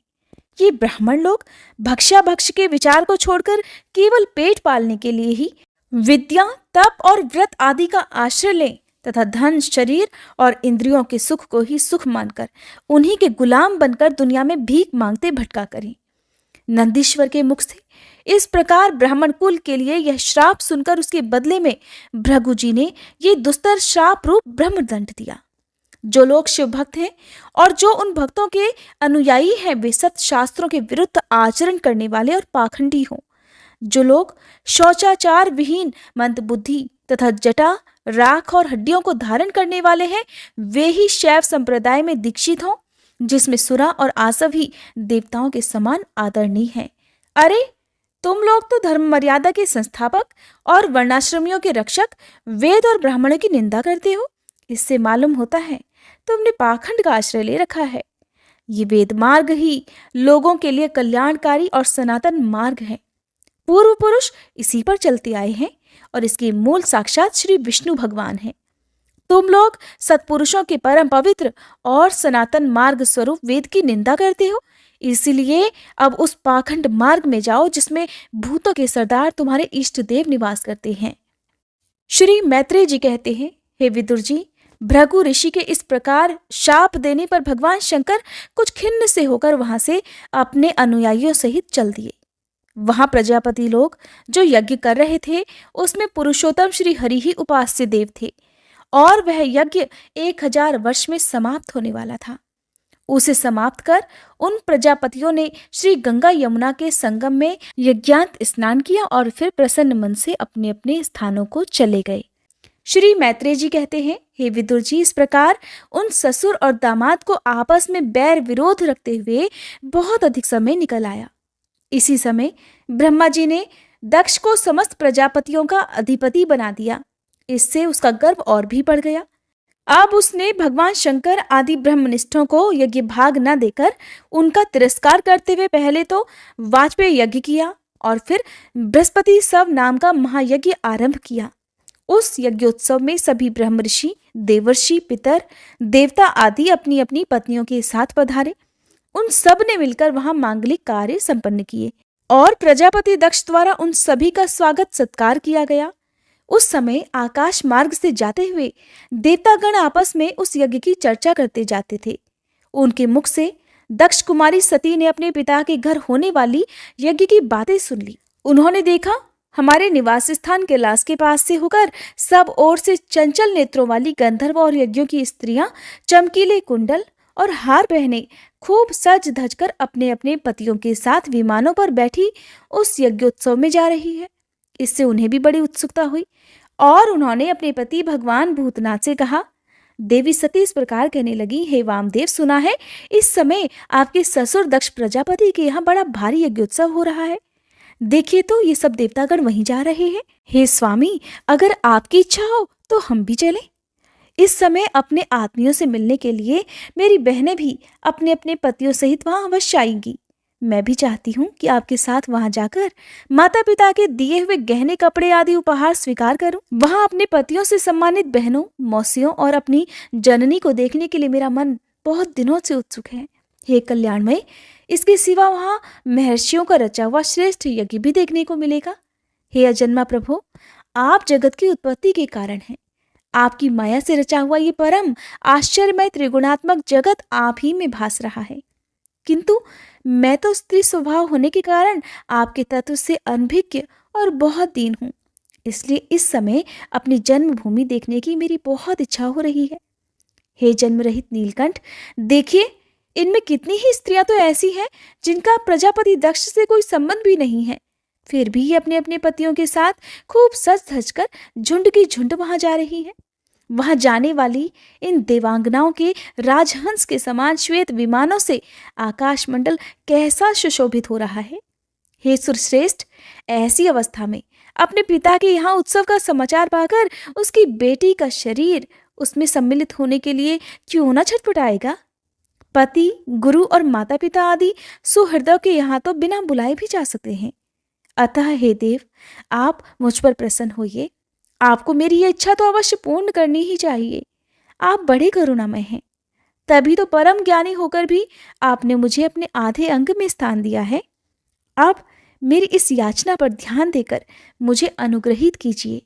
ये ब्राह्मण लोग भक्ष्याभक्ष के विचार को छोड़कर केवल पेट पालने के लिए ही विद्या, तप और व्रत आदि का आश्रय लें तथा धन, शरीर और इंद्रियों के सुख को ही सुख मानकर उन्हीं के गुलाम बनकर दुनिया में भीख मांगते भटका करें। नंदीश्वर के मुख से इस प्रकार ब्राह्मण कुल के लिए यह श्राप सुनकर उसके बदले में भृगु जी ने ये दुस्तर श्राप रूप ब्रह्मदंड दिया। जो लोग शिव भक्त हैं और जो उन भक्तों के अनुयायी हैं, वे सत शास्त्रों के विरुद्ध आचरण करने वाले और पाखंडी हों। जो लोग शौचाचार विहीन मंदबुद्धि तथा जटा, राख और हड्डियों को धारण करने वाले हैं, वे ही शैव संप्रदाय में दीक्षित हों, जिसमें सुरा और आसव ही देवताओं के समान आदरणीय हैं। अरे, तुम लोग तो धर्म मर्यादा के संस्थापक और वर्णाश्रमियों के रक्षक, वेद और ब्राह्मणों की निंदा करते हो। इससे मालूम होता है तुमने पाखंड का आश्रय ले रखा है। ये वेद मार्ग ही लोगों के लिए कल्याणकारी और सनातन मार्ग है। पूर्व पुरुष इसी पर चलते आए हैं और इसके मूल साक्षात श्री विष्णु भगवान हैं। तुम लोग सत्पुरुषों के परम पवित्र और सनातन मार्ग स्वरूप वेद की निंदा करते हो। इसलिए अब उस पाखंड मार्ग में जाओ जिसमें भूतों के सरदार तुम्हारे इष्ट देव निवास करते हैं। श्री मैत्रेय जी कहते हैं, हे विदुर जी, भृगु ऋषि के इस प्रकार शाप देने पर भगवान शंकर कुछ खिन्न से होकर वहां से अपने अनुयायियों सहित चल दिए। वहां प्रजापति लोग जो यज्ञ कर रहे थे, उसमें पुरुषोत्तम श्री हरि ही उपास्य देव थे और वह यज्ञ 1000 वर्ष में समाप्त होने वाला था। उसे समाप्त कर उन प्रजापतियों ने श्री गंगा यमुना के संगम में यज्ञांत स्नान किया और फिर प्रसन्न मन से अपने अपने स्थानों को चले गए। श्री मैत्रेय जी कहते हैं, हे विदुर जी, इस प्रकार उन ससुर और दामाद को आपस में बैर विरोध रखते हुए बहुत अधिक समय निकल आया। इसी समय ब्रह्मा जी ने दक्ष को समस्त प्रजापतियों का अधिपति बना दिया। इससे उसका गर्व और भी बढ़ गया। अब उसने भगवान शंकर आदि ब्रह्मनिष्ठों को यज्ञ भाग न देकर उनका तिरस्कार करते हुए पहले तो वाजपेय यज्ञ किया और फिर बृहस्पति सव नाम का महायज्ञ आरंभ किया। उस यज्ञोत्सव में सभी ब्रह्म ऋषि, देवर्षि, पितर, देवता आदि अपनी अपनी पत्नियों के साथ पधारे। उन सब ने मिलकर वहां मांगलिक कार्य संपन्न किए और प्रजापति दक्ष द्वारा उन सभी का स्वागत सत्कार किया गया। उस समय आकाश मार्ग से जाते हुए देवतागण आपस में उस यज्ञ की चर्चा करते जाते थे। उनके मुख से दक्ष कुमारी सती ने अपने पिता के घर होने वाली यज्ञ की बातें सुन ली। उन्होंने देखा, हमारे निवास स्थान कैलाश के पास से होकर सब ओर से चंचल नेत्रों वाली गंधर्व और यज्ञों की स्त्रियां चमकीले कुंडल और हार पहने खूब सज धज कर अपने अपने पतियों के साथ विमानों पर बैठी उस यज्ञोत्सव में जा रही है। इससे उन्हें भी बड़ी उत्सुकता हुई और उन्होंने अपने पति भगवान भूतनाथ से कहा। देवी सती इस प्रकार कहने लगी, हे वामदेव, सुना है इस समय आपके ससुर दक्ष प्रजापति के यहाँ बड़ा भारी यज्ञोत्सव हो रहा है। देखिए तो ये सब देवतागण वहीं जा रहे हैं। हे स्वामी, अगर आपकी इच्छा हो तो हम भी चलें। इस समय अपने आत्मियों से मिलने के लिए मेरी बहनें भी अपने अपने पतियों सहित वहां अवश्य आएंगी। मैं भी चाहती हूँ कि आपके साथ वहां जाकर माता पिता के दिए हुए गहने, कपड़े आदि उपहार स्वीकार करूं। वहां अपने पतियों से सम्मानित बहनों, मौसियों और अपनी जननी को देखने के लिए मेरा मन बहुत दिनों से उत्सुक है। हे कल्याणमय, इसके सिवा वहां महर्षियों का रचा हुआ श्रेष्ठ यज्ञ भी देखने को मिलेगा। हे अजन्मा प्रभु, आप जगत की उत्पत्ति के कारण हैं। आपकी माया से रचा हुआ ये परम आश्चर्यमय त्रिगुणात्मक जगत आप ही में भास रहा है। किंतु मैं तो स्त्री स्वभाव होने के कारण आपके तत्व से अनभिज्ञ और बहुत दीन हूँ। इसलिए इस समय अपनी जन्मभूमि देखने की मेरी बहुत इच्छा हो रही है। हे जन्म रहित नीलकंठ, देखिए इनमें कितनी ही स्त्रियां तो ऐसी हैं जिनका प्रजापति दक्ष से कोई संबंध भी नहीं है, फिर भी ये अपने अपने पतियों के साथ खूब सज धज कर झुंड की झुंड वहां जा रही है। वहां जाने वाली इन देवांगनाओं के राजहंस के समान श्वेत विमानों से आकाशमंडल कैसा सुशोभित हो रहा है। हे सुरश्रेष्ठ, ऐसी अवस्था में अपने पिता के यहाँ उत्सव का समाचार पाकर उसकी बेटी का शरीर उसमें सम्मिलित होने के लिए क्यों न छटपटाएगा। पति, गुरु और माता पिता आदि सुहृदयों के यहाँ तो बिना बुलाए भी जा सकते हैं। अतः हे देव, आप मुझ पर प्रसन्न होइए। आपको मेरी यह इच्छा तो अवश्य पूर्ण करनी ही चाहिए। आप बड़े करुणामय हैं, तभी तो परम ज्ञानी होकर भी आपने मुझे अपने आधे अंग में स्थान दिया है। आप मेरी इस याचना पर ध्यान देकर मुझे अनुग्रहित कीजिए।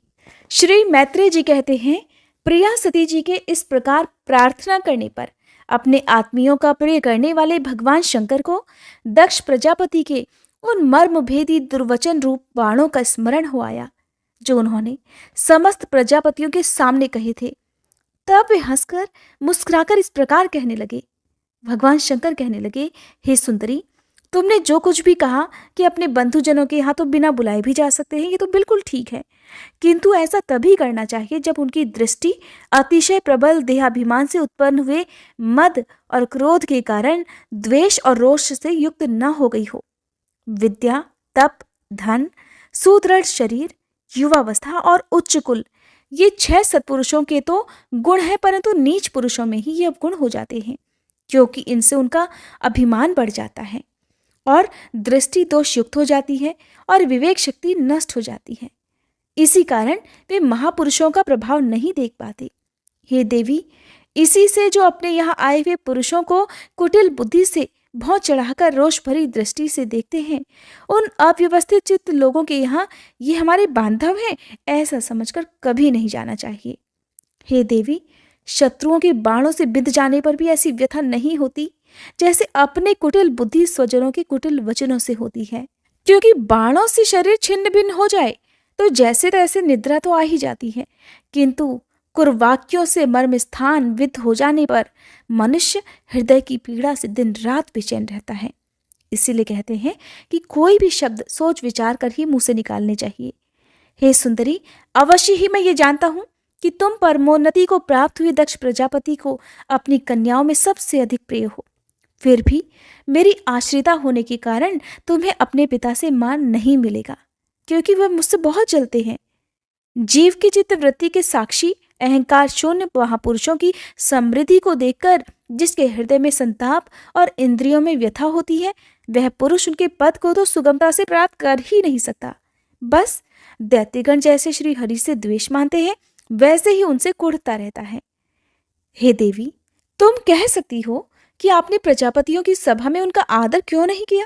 श्री मैत्रेय जी कहते हैं, प्रिया सती जी के इस प्रकार प्रार्थना करने पर अपने आत्मियों का प्रिय करने वाले भगवान शंकर को दक्ष प्रजापति के उन मर्मभेदी दुर्वचन रूप बाणों का स्मरण हो आया जो उन्होंने समस्त प्रजापतियों के सामने कहे थे। तब वे हंसकर मुस्कुराकर इस प्रकार कहने लगे। भगवान शंकर कहने लगे, हे सुंदरी, तुमने जो कुछ भी कहा कि अपने बंधुजनों के यहाँ तो बिना बुलाए भी जा सकते हैं, ये तो बिल्कुल ठीक है, किंतु ऐसा तभी करना चाहिए जब उनकी दृष्टि अतिशय प्रबल देहाभिमान से उत्पन्न हुए मद और क्रोध के कारण द्वेष और रोष से युक्त न हो गई हो। विद्या, तप, धन, सुदृढ़ शरीर, युवावस्था और उच्च कुल, ये 6 सत्पुरुषों के तो गुण हैं, परंतु नीच पुरुषों में ही ये अवगुण हो जाते हैं, क्योंकि इनसे उनका अभिमान बढ़ जाता है और दृष्टि दोष युक्त हो जाती है और विवेक शक्ति नष्ट हो जाती है। इसी कारण वे महापुरुषों का प्रभाव नहीं देख पाते। हे देवी, इसी से जो अपने यहाँ आए हुए पुरुषों को कुटिल बुद्धि से भौं चढ़ाकर रोष भरी दृष्टि से देखते हैं, उन अव्यवस्थित चित्त लोगों के यहाँ ये हमारे बांधव हैं ऐसा समझकर कभी नहीं जाना चाहिए। हे देवी, शत्रुओं के बाणों से बिंध जाने पर भी ऐसी व्यथा नहीं होती जैसे अपने कुटिल बुद्धि स्वजनों के कुटिल वचनों से होती है, क्योंकि बाणों से शरीर छिन्न भिन्न हो जाए तो जैसे तैसे निद्रा तो आ ही जाती है, किंतु कुरवाक्यों से मर्म स्थान विद हो जाने पर मनुष्य हृदय की पीड़ा से दिन रात बेचैन रहता है। इसीलिए कहते हैं कि कोई भी शब्द सोच विचार कर ही मुंह से निकालने चाहिए। हे सुंदरी, अवश्य ही मैं ये जानता हूं कि तुम परमोन्नति को प्राप्त हुए दक्ष प्रजापति को अपनी कन्याओं में सबसे अधिक प्रिय हो। फिर भी मेरी आश्रिता होने के कारण तुम्हें अपने पिता से मान नहीं मिलेगा, क्योंकि वह मुझसे बहुत जलते हैं। जीव की चित्त वृत्ति के साक्षी अहंकार शून्य महापुरुषों की समृद्धि को देखकर जिसके हृदय में संताप और इंद्रियों में व्यथा होती है, वह पुरुष उनके पद को तो सुगमता से प्राप्त कर ही नहीं सकता। बस दैत्यगण जैसे श्री हरि से द्वेष मानते हैं, वैसे ही उनसे कुढ़ता रहता है। हे देवी, तुम कह सकती हो कि आपने प्रजापतियों की सभा में उनका आदर क्यों नहीं किया।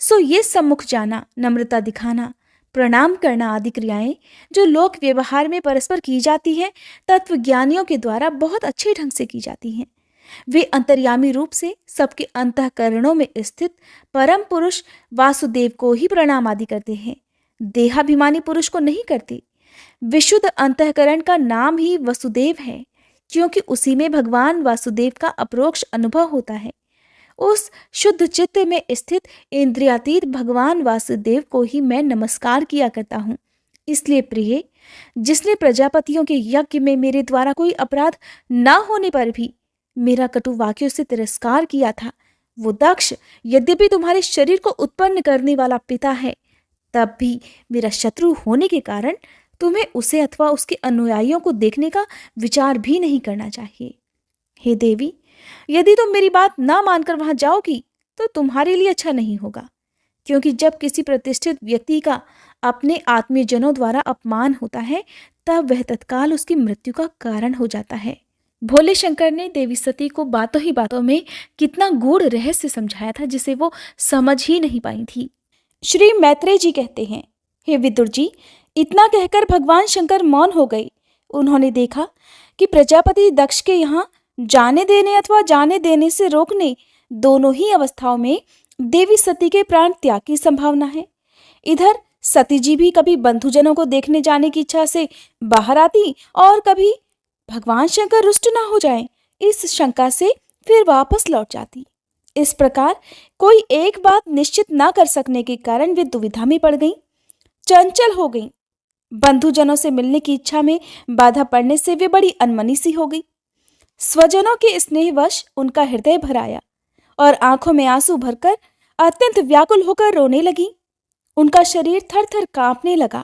सो ये सम्मुख जाना, नम्रता दिखाना, प्रणाम करना आदि क्रियाएं जो लोक व्यवहार में परस्पर की जाती हैं, तत्वज्ञानियों के द्वारा बहुत अच्छे ढंग से की जाती हैं। वे अंतर्यामी रूप से सबके अंतःकरणों में स्थित परम पुरुष वासुदेव को ही प्रणाम आदि करते हैं, देहाभिमानी पुरुष को नहीं करते। विशुद्ध अंतःकरण का नाम ही वसुदेव है, क्योंकि उसी में भगवान वासुदेव का अपरोक्ष अनुभव होता है। उस शुद्ध चित्त में स्थित इंद्रियातीत भगवान वासुदेव को ही मैं नमस्कार किया करता हूँ। इसलिए प्रिय, जिसने प्रजापतियों के यज्ञ में मेरे द्वारा कोई अपराध न होने पर भी मेरा कटु वाक्यों से तिरस्कार किया था, वो दक्ष यद्यपि तुम्हारे शरीर को उत्पन्न करने वाला पिता है, तब भी मेरा शत्रु होने के कारण तुम्हें उसे अथवा उसके अनुयायियों को देखने का विचार भी नहीं करना चाहिए। हे देवी, यदि तुम मेरी बात ना मानकर वहां जाओगी तो तुम्हारे लिए अच्छा नहीं होगा, क्योंकि जब किसी प्रतिष्ठित व्यक्ति का अपने आत्मीय जनों द्वारा अपमान होता है, तब वह तत्काल उसकी मृत्यु का कारण हो जाता है। भोले शंकर ने देवी सती को बातों ही बातों में कितना गूढ़ रहस्य समझाया था, जिसे वो समझ ही नहीं पाई थी। श्री मैत्रेय जी कहते हैं, हे विदुर जी, इतना कहकर भगवान शंकर मौन हो गए। उन्होंने देखा कि प्रजापति दक्ष के यहाँ जाने देने अथवा जाने देने से रोकने, दोनों ही अवस्थाओं में देवी सती के प्राण त्याग की संभावना है। इधर सती जी भी कभी बंधुजनों को देखने जाने की इच्छा से बाहर आती और कभी भगवान शंकर रुष्ट ना हो जाएं, इस शंका से फिर वापस लौट जाती। इस प्रकार कोई एक बात निश्चित ना कर सकने के कारण वे दुविधा में पड़ गईं, चंचल हो गईं। बंधुजनों से मिलने की इच्छा में बाधा पड़ने से वे बड़ी अनमनी सी हो गई। स्वजनों के स्नेहवश उनका हृदय भर आया और आंखों में आंसू भरकर अत्यंत व्याकुल होकर रोने लगी। उनका शरीर थर थर कांपने लगा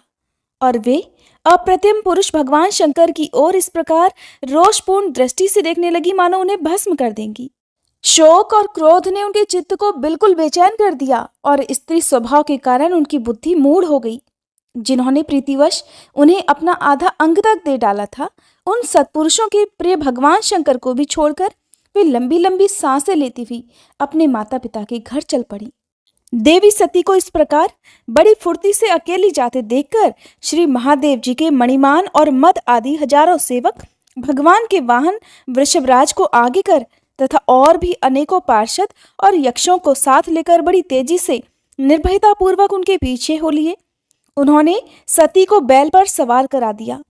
और वे अप्रतिम पुरुष भगवान शंकर की ओर इस प्रकार रोषपूर्ण दृष्टि से देखने लगी मानो उन्हें भस्म कर देंगी। शोक और क्रोध ने उनके चित्त को बिल्कुल बेचैन कर दिया और स्त्री स्वभाव के कारण उनकी बुद्धि मूढ़ हो गई। जिन्होंने प्रीतिवश उन्हें अपना आधा अंग तक दे डाला था, उन सत्पुरुषों के प्रिय भगवान शंकर को भी छोड़कर वे लंबी लंबी सांसें लेती हुई अपने माता पिता के घर चल पड़ी। देवी सती को इस प्रकार बड़ी फुर्ती से अकेली जाते देखकर श्री महादेव जी के मणिमान और मद आदि हजारों सेवक भगवान के वाहन वृषभराज को आगे कर तथा और भी अनेकों पार्षद और यक्षों को साथ लेकर बड़ी तेजी से निर्भयता पूर्वक उनके पीछे हो लिए। उन्होंने सती को बैल पर सवार करा दिया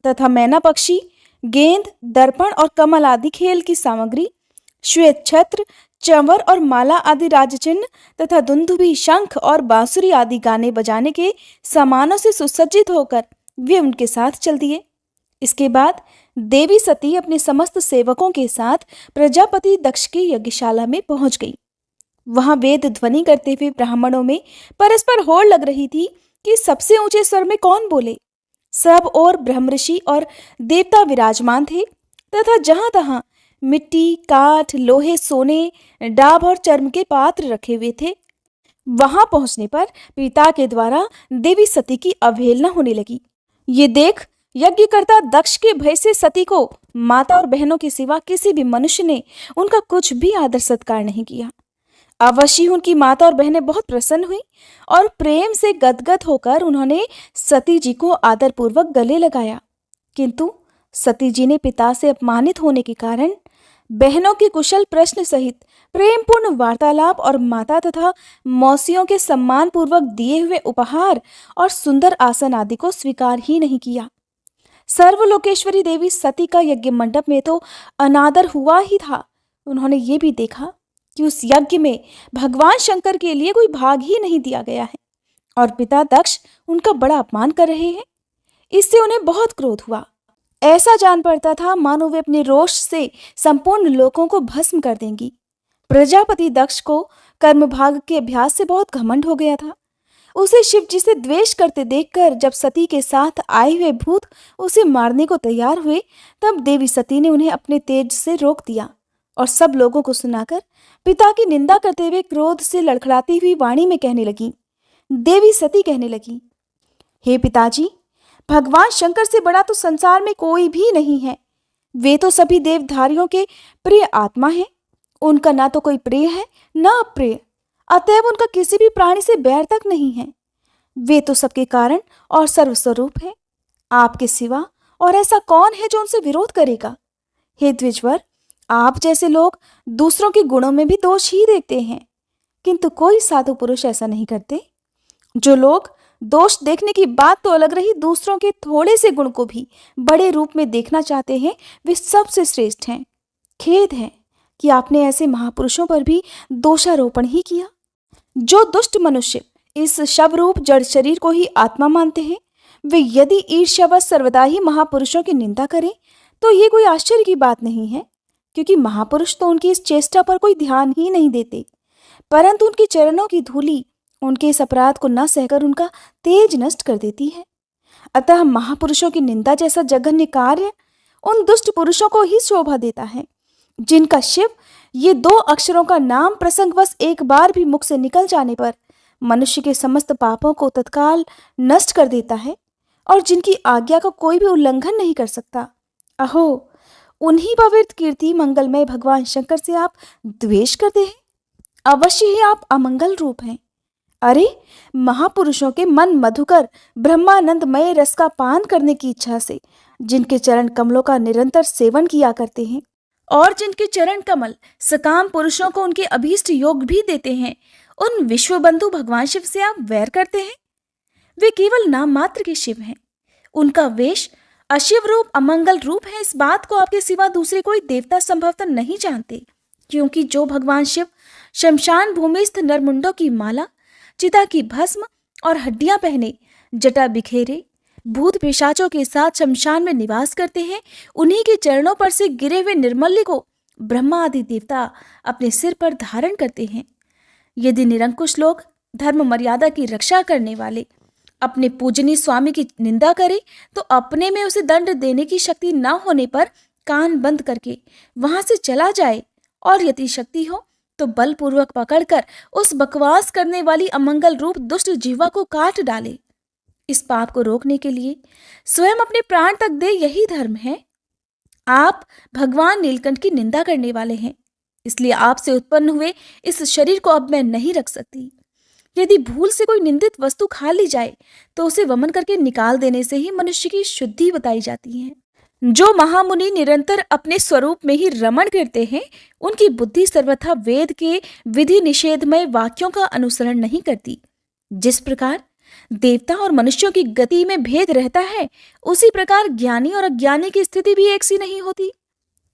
तथा मैना पक्षी, गेंद, दर्पण और कमल आदि खेल की सामग्री, श्वेत छत्र, चंवर और माला आदि राजचिन्ह तथा दुंदुभी, शंख और बांसुरी आदि गाने बजाने के सामानों से सुसज्जित होकर वे उनके साथ चल दिए। इसके बाद देवी सती अपने समस्त सेवकों के साथ प्रजापति दक्ष की यज्ञशाला में पहुंच गई। वहां वेद ध्वनि करते हुए ब्राह्मणों में परस्पर होड़ लग रही थी कि सबसे ऊंचे स्वर में कौन बोले। सब और ब्रह्मऋषि और देवता विराजमान थे तथा जहां तहां मिट्टी, काठ, लोहे, सोने, डाब और चर्म के पात्र रखे हुए थे। वहां पहुंचने पर पिता के द्वारा देवी सती की अवहेलना होने लगी। ये देख यज्ञकर्ता दक्ष के भय से सती को माता और बहनों के सिवा किसी भी मनुष्य ने उनका कुछ भी आदर सत्कार नहीं किया। अवश्य उनकी माता और बहनें बहुत प्रसन्न हुई और प्रेम से गदगद होकर उन्होंने सती जी को आदरपूर्वक गले लगाया। किंतु सती जी ने पिता से अपमानित होने के कारण बहनों के कुशल प्रश्न सहित प्रेमपूर्ण वार्तालाप और माता तथा मौसियों के सम्मान पूर्वक दिए हुए उपहार और सुंदर आसन आदि को स्वीकार ही नहीं किया। सर्वलोकेश्वरी देवी सती का यज्ञ मंडप में तो अनादर हुआ ही था, उन्होंने ये भी देखा कि उस यज्ञ में भगवान शंकर के लिए कोई भाग ही नहीं दिया गया है और पिता दक्ष उनका बड़ा अपमान कर रहे हैं। इससे उन्हें बहुत क्रोध हुआ। ऐसा जान पड़ता था मानो वे अपने रोष से संपूर्ण लोगों को भस्म कर देंगी। प्रजापति दक्ष को कर्मभाग के अभ्यास से बहुत घमंड हो गया था। उसे शिव जी से द्वेष करते देखकर जब सती के साथ आए हुए भूत उसे मारने को तैयार हुए, तब देवी सती ने उन्हें अपने तेज से रोक दिया और सब लोगों को सुनाकर पिता की निंदा करते हुए क्रोध से लड़खड़ाती हुई वाणी में कहने लगी। देवी सती कहने लगी, हे पिताजी, भगवान शंकर से बड़ा तो संसार में कोई भी नहीं है। वे तो सभी देवधारियों के प्रिय आत्मा हैं। उनका ना तो कोई प्रिय है ना अप्रिय, अतएव उनका किसी भी प्राणी से बैर तक नहीं है। वे तो सबके कारण और सर्वस्वरूप है। आपके सिवा और ऐसा कौन है जो उनसे विरोध करेगा। हे द्विजवर, आप जैसे लोग दूसरों के गुणों में भी दोष ही देखते हैं, किंतु कोई साधु पुरुष ऐसा नहीं करते। जो लोग दोष देखने की बात तो अलग रही, दूसरों के थोड़े से गुण को भी बड़े रूप में देखना चाहते हैं, वे सबसे श्रेष्ठ हैं। खेद है कि आपने ऐसे महापुरुषों पर भी दोषारोपण ही किया। जो दुष्ट मनुष्य इस शवरूप जड़ शरीर को ही आत्मा मानते हैं, वे यदि ईर्ष्यावश सर्वदा ही महापुरुषों की निंदा करें तो ये कोई आश्चर्य की बात नहीं है, क्योंकि महापुरुष तो उनकी इस चेष्टा पर कोई ध्यान ही नहीं देते, परंतु उनके चरणों की धूलि उनके इस अपराध को न सहकर उनका तेज नष्ट कर देती है। अतः महापुरुषों की निंदा जैसा जघन्य कार्य उन दुष्ट पुरुषों को ही शोभा देता है, जिनका शिव ये दो अक्षरों का नाम प्रसंगवश एक बार भी मुख से निकल जाने पर मनुष्य के समस्त पापों को तत्काल नष्ट कर देता है और जिनकी आज्ञा का कोई भी उल्लंघन नहीं कर सकता। अहो, उन्हीं पवित्र कीर्ति मंगलमय भगवान शंकर से आप द्वेष करते हैं। अवश्य ही आप अमंगल रूप हैं। अरे, महापुरुषों के मन मधुकर ब्रह्मानंदमय रस का पान करने की इच्छा से जिनके चरण कमलों का निरंतर सेवन किया करते हैं और जिनके चरण कमल सकाम पुरुषों को उनके अभीष्ट योग भी देते हैं, उन विश्वबंधु भगवान शिव से आप वैर करते हैं। वे केवल नाम मात्र के शिव हैं। उनका वेश अशिव रूप, अमंगल रूप है, इस बात को आपके सिवा दूसरे कोई देवता संभवतः नहीं जानते, क्योंकि जो भगवान शिव शमशान भूमिस्थ नरमुंडों की माला, चिता की भस्म और हड्डियां पहने, जटा बिखेरे, भूत पिशाचों के साथ शमशान में निवास करते हैं, उन्हीं के चरणों पर से गिरे हुए निर्मल्य को ब्रह्मा आदि देवता अपने सिर पर धारण करते हैं। यदि निरंकुश लोग धर्म मर्यादा की रक्षा करने वाले अपने पूजनीय स्वामी की निंदा करें तो अपने में उसे दंड देने की शक्ति न होने पर कान बंद करके वहां से चला जाए, और यदि शक्ति हो तो बलपूर्वक पकड़कर उस बकवास करने वाली अमंगल रूप दुष्ट जीवा को काट डाले। इस पाप को रोकने के लिए स्वयं अपने प्राण तक दे, यही धर्म है। आप भगवान नीलकंठ की निंदा करने वाले हैं, इसलिए आपसे उत्पन्न हुए इस शरीर को अब मैं नहीं रख सकती। यदि भूल से कोई निंदित वस्तु खा ली जाए तो उसे वमन करके निकाल देने से ही मनुष्य की शुद्धि बताई जाती है। जो महामुनि निरंतर अपने स्वरूप में ही रमण करते हैं, उनकी बुद्धि सर्वथा वेद के विधि निषेधमय वाक्यों का अनुसरण नहीं करती। जिस प्रकार देवता और मनुष्यों की गति में भेद रहता है, उसी प्रकार ज्ञानी और अज्ञानी की स्थिति भी एक सी नहीं होती।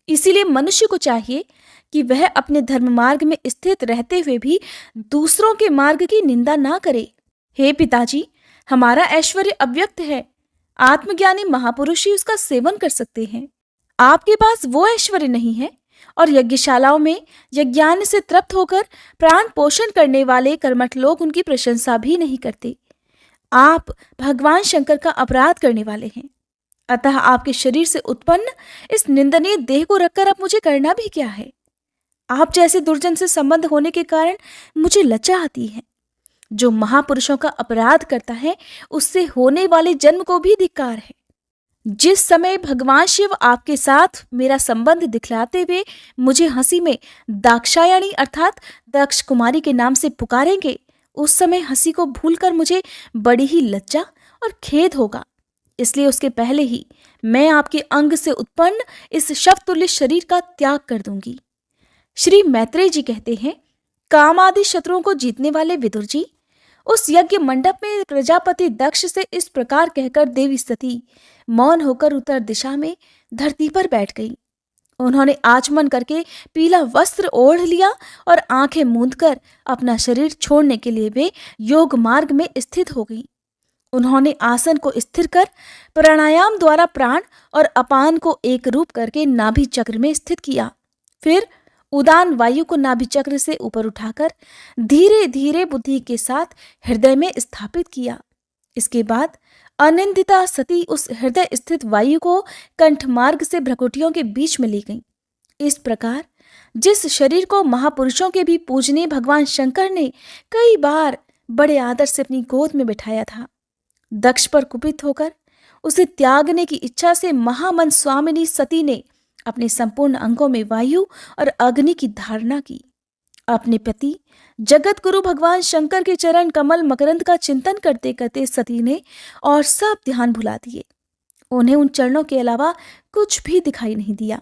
इसीलिए मनुष्य को चाहिए कि वह अपने धर्म मार्ग में स्थित रहते हुए भी दूसरों के मार्ग की निंदा ना करे। हे पिताजी, हमारा ऐश्वर्य अव्यक्त है, आत्मज्ञानी महापुरुष ही उसका सेवन कर सकते हैं। आपके पास वो ऐश्वर्य नहीं है, और यज्ञशालाओं में यज्ञान से तृप्त होकर प्राण पोषण करने वाले कर्मठ लोग उनकी प्रशंसा भी नहीं करते। आप भगवान शंकर का अपराध करने वाले हैं, अतः आपके शरीर से उत्पन्न इस निंदनीय देह को रखकर अब मुझे करना भी क्या है। आप जैसे दुर्जन से संबंध होने के कारण मुझे लज्जा आती है। जो महापुरुषों का अपराध करता है, उससे होने वाले जन्म को भी धिक्कार है। जिस समय भगवान शिव आपके साथ मेरा संबंध दिखलाते हुए मुझे हंसी में दाक्षायणी अर्थात दक्ष कुमारी के नाम से पुकारेंगे, उस समय हंसी को भूलकर मुझे बड़ी ही लज्जा और खेद होगा। इसलिए उसके पहले ही मैं आपके अंग से उत्पन्न इस शवतुल्य शरीर का त्याग कर दूंगी। श्री मैत्रेय जी कहते हैं, काम आदि शत्रुओं को जीतने वाले विदुर जी उस यज्ञ मंडप में प्रजापति दक्ष से इस प्रकार कहकर देवी सती मौन होकर उत्तर दिशा में धरती पर बैठ गई। उन्होंने आचमन करके पीला वस्त्र ओढ़ लिया और आंखें मूंदकर अपना शरीर छोड़ने के लिए वे योग मार्ग में स्थित हो गई। उन्होंने आसन को स्थिर कर प्राणायाम द्वारा प्राण और अपान को एक रूप करके नाभि चक्र में स्थित किया। फिर उदान वायु को नाभि चक्र से ऊपर उठाकर धीरे धीरे बुद्धि के साथ हृदय में स्थापित किया। इसके बाद अनिंदिता सती उस हृदय स्थित वायु को कंठ मार्ग से भ्रकुटियों के बीच में ले गई। इस प्रकार जिस शरीर को महापुरुषों के भी पूजनीय भगवान शंकर ने कई बार बड़े आदर से अपनी गोद में बिठाया था, दक्ष पर कुपित होकर उसे त्यागने की इच्छा से महामन स्वामिनी सती ने अपने संपूर्ण अंगों में वायु और अग्नि की धारणा की। अपने पति जगत गुरु भगवान शंकर के चरण कमल मकरंद का चिंतन करते करते सती ने और सब ध्यान भुला दिए। उन्हें उन चरणों के अलावा कुछ भी दिखाई नहीं दिया।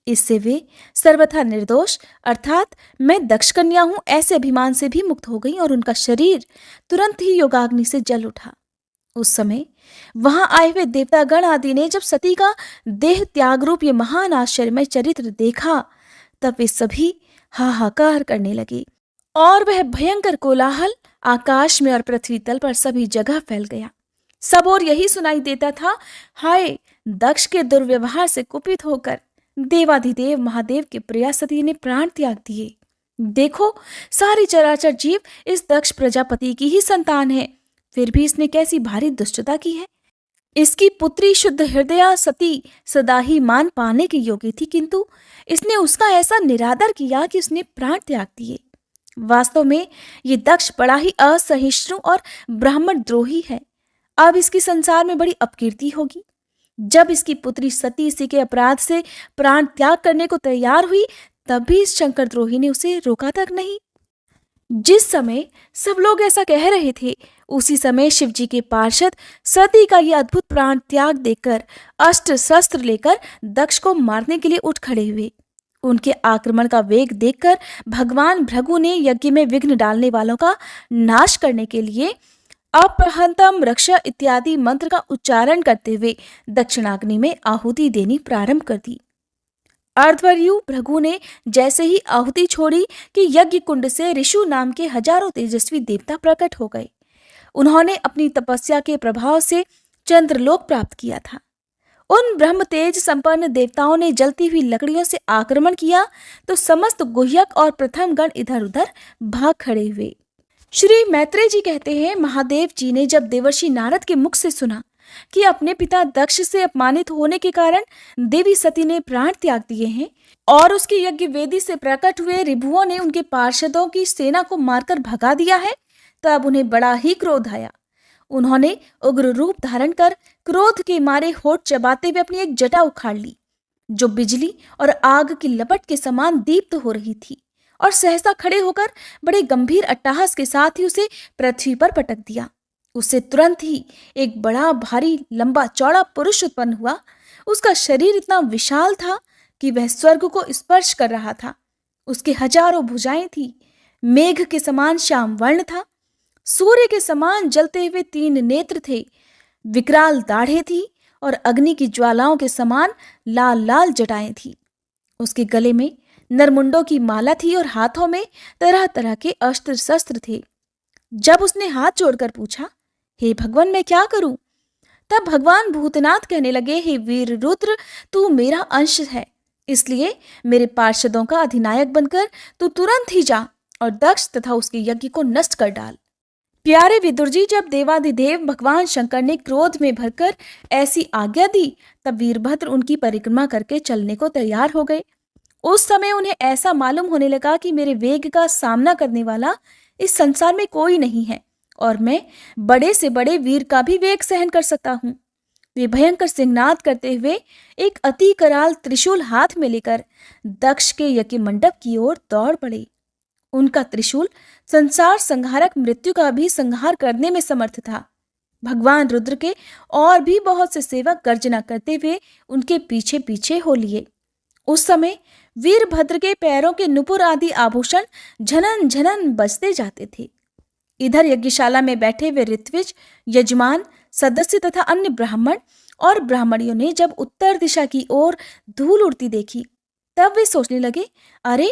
इससे वे सर्वथा निर्दोष अर्थात मैं दक्ष कन्या हूं ऐसे अभिमान से भी मुक्त हो गई और उनका शरीर तुरंत ही योगाग्नि से जल उठा। उस समय वहां आए हुए देवतागण आदि ने जब सती का देह त्याग रूप ये महान आश्चर्यमय चरित्र देखा, तब वे सभी हाहाकार करने लगे और वह भयंकर कोलाहल आकाश में और पृथ्वी तल पर सभी जगह फैल गया। सब और यही सुनाई देता था, हाय दक्ष के दुर्व्यवहार से कुपित होकर देवाधिदेव महादेव के प्रिया सती ने प्राण त्याग दिए। देखो सारी चराचर जीव इस दक्ष प्रजापति की ही संतान है, फिर भी इसने कैसी भारी दुष्टता की है। इसकी पुत्री शुद्ध हृदया सती सदा ही मान पाने की योग्य थी, किंतु इसने उसका ऐसा निरादर किया कि उसने प्राण त्याग दिए। वास्तव में ये दक्ष बड़ा ही असहिष्णु और ब्राह्मण द्रोही है। अब इसकी संसार में बड़ी अपकीर्ति होगी। जब इसकी पुत्री सती इसी के अपराध से प्राण त्याग करने को तैयार हुई, तब भी इस शंकर द्रोही ने उसे रोका तक नहीं। जिस समय सब लोग ऐसा कह रहे थे, उसी समय शिवजी के पार्षद सती का ये अद्भुत प्राण त्याग देकर अस्त्र शस्त्र लेकर दक्ष को मारने के लिए उठ खड़े हुए। उनके आक्रमण का वेग देखकर भगवान भृगु ने यज्ञ में विघ्न डालने वालों का नाश करने के लिए अपहंतम रक्षा इत्यादि मंत्र का उच्चारण करते हुए दक्षिणाग्नि में आहुति देनी प्रारंभ कर दी। अर्धवर्यु भृगु ने जैसे ही आहुति छोड़ी कि यज्ञ कुंड से ऋषु नाम के हजारों तेजस्वी देवता प्रकट हो गए। उन्होंने अपनी तपस्या के प्रभाव से चंद्रलोक प्राप्त किया था। उन ब्रह्म तेज संपन्न देवताओं ने जलती हुई लकड़ियों से आक्रमण किया तो समस्त गुह्यक और प्रथम गण इधर उधर भाग खड़े हुए। श्री मैत्रेय जी कहते हैं, महादेव जी ने जब देवर्षि नारद के मुख से सुना कि अपने पिता दक्ष से अपमानित होने के कारण देवी सती ने प्राण त्याग दिए हैं और उसकी यज्ञ वेदी से प्रकट हुए रिभुओं ने उनके पार्षदों की सेना को मारकर भगा दिया है, तब उन्हें बड़ा ही क्रोध आया। उन्होंने उग्र रूप धारण कर क्रोध के मारे होठ चबाते हुए अपनी एक जटा उखाड़ ली, जो बिजली और आग की लपट के समान दीप्त हो रही थी, और सहसा खड़े होकर बड़े गंभीर अट्टहास के साथ ही उसे पृथ्वी पर पटक दिया। उससे तुरंत ही एक बड़ा भारी लंबा चौड़ा पुरुष उत्पन्न हुआ। उसका शरीर इतना विशाल था कि वह स्वर्ग को स्पर्श कर रहा था। उसके हजारों भुजाएं थी, मेघ के समान श्याम वर्ण था, सूर्य के समान जलते हुए 3 नेत्र थे, विकराल दाढ़ें थी और अग्नि की ज्वालाओं के समान लाल लाल जटाएं थी। उसके गले में नरमुंडों की माला थी और हाथों में तरह तरह के अस्त्र शस्त्र थे। जब उसने हाथ जोड़कर पूछा, हे भगवान, मैं क्या करूं? तब भगवान भूतनाथ कहने लगे, हे वीर रुद्र, तू मेरा अंश है, इसलिए मेरे पार्षदों का अधिनायक बनकर तू तुरंत ही जा और दक्ष तथा उसके यज्ञ को नष्ट कर डाल। प्यारे विदुर जी, जब देवाधिदेव भगवान शंकर ने क्रोध में भरकर ऐसी आज्ञा दी, तब वीरभद्र उनकी परिक्रमा करके चलने को तैयार हो गए। उस समय उन्हें ऐसा मालूम होने लगा कि मेरे वेग का सामना करने वाला इस संसार में कोई नहीं है और मैं बड़े से बड़े वीर का भी वेग सहन कर सकता हूँ। वे भयंकर सिंहनाद करते हुए एक अति कराल त्रिशूल हाथ में लेकर दक्ष के यज्ञ मंडप की ओर दौड़ पड़े। उनका त्रिशूल संसार संहारक मृत्यु का भी संहार करने में समर्थ था। भगवान रुद्र के और भी बहुत से सेवक गर्जना करते हुए उनके पीछे पीछे हो लिए। उस समय वीरभद्र के पैरों के नुपुर आदि आभूषण झनन झनन बजते जाते थे। इधर यज्ञशाला में बैठे हुए ऋत्विज, यजमान, सदस्य तथा अन्य ब्राह्मण और ब्राह्मणियों ने जब उत्तर दिशा की ओर धूल उड़ती देखी, तब वे सोचने लगे, अरे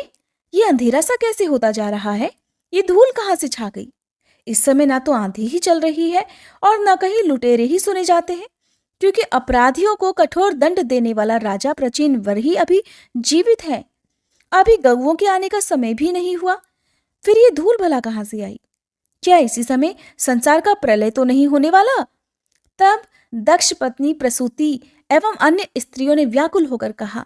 ये अंधेरा सा कैसे होता जा रहा है? ये धूल कहाँ से छा गई? इस समय ना तो आंधी ही चल रही है और ना कहीं लुटेरे ही सुने जाते हैं, क्योंकि अपराधियों को कठोर दंड देने वाला राजा प्राचीन वर ही अभी जीवित है। अभी गौओं के आने का समय भी नहीं हुआ, फिर ये धूल भला कहाँ से आई? क्या इसी समय संसार का प्रलय तो नहीं होने वाला? तब दक्ष पत्नी प्रसूति एवं अन्य स्त्रियों ने व्याकुल होकर कहा,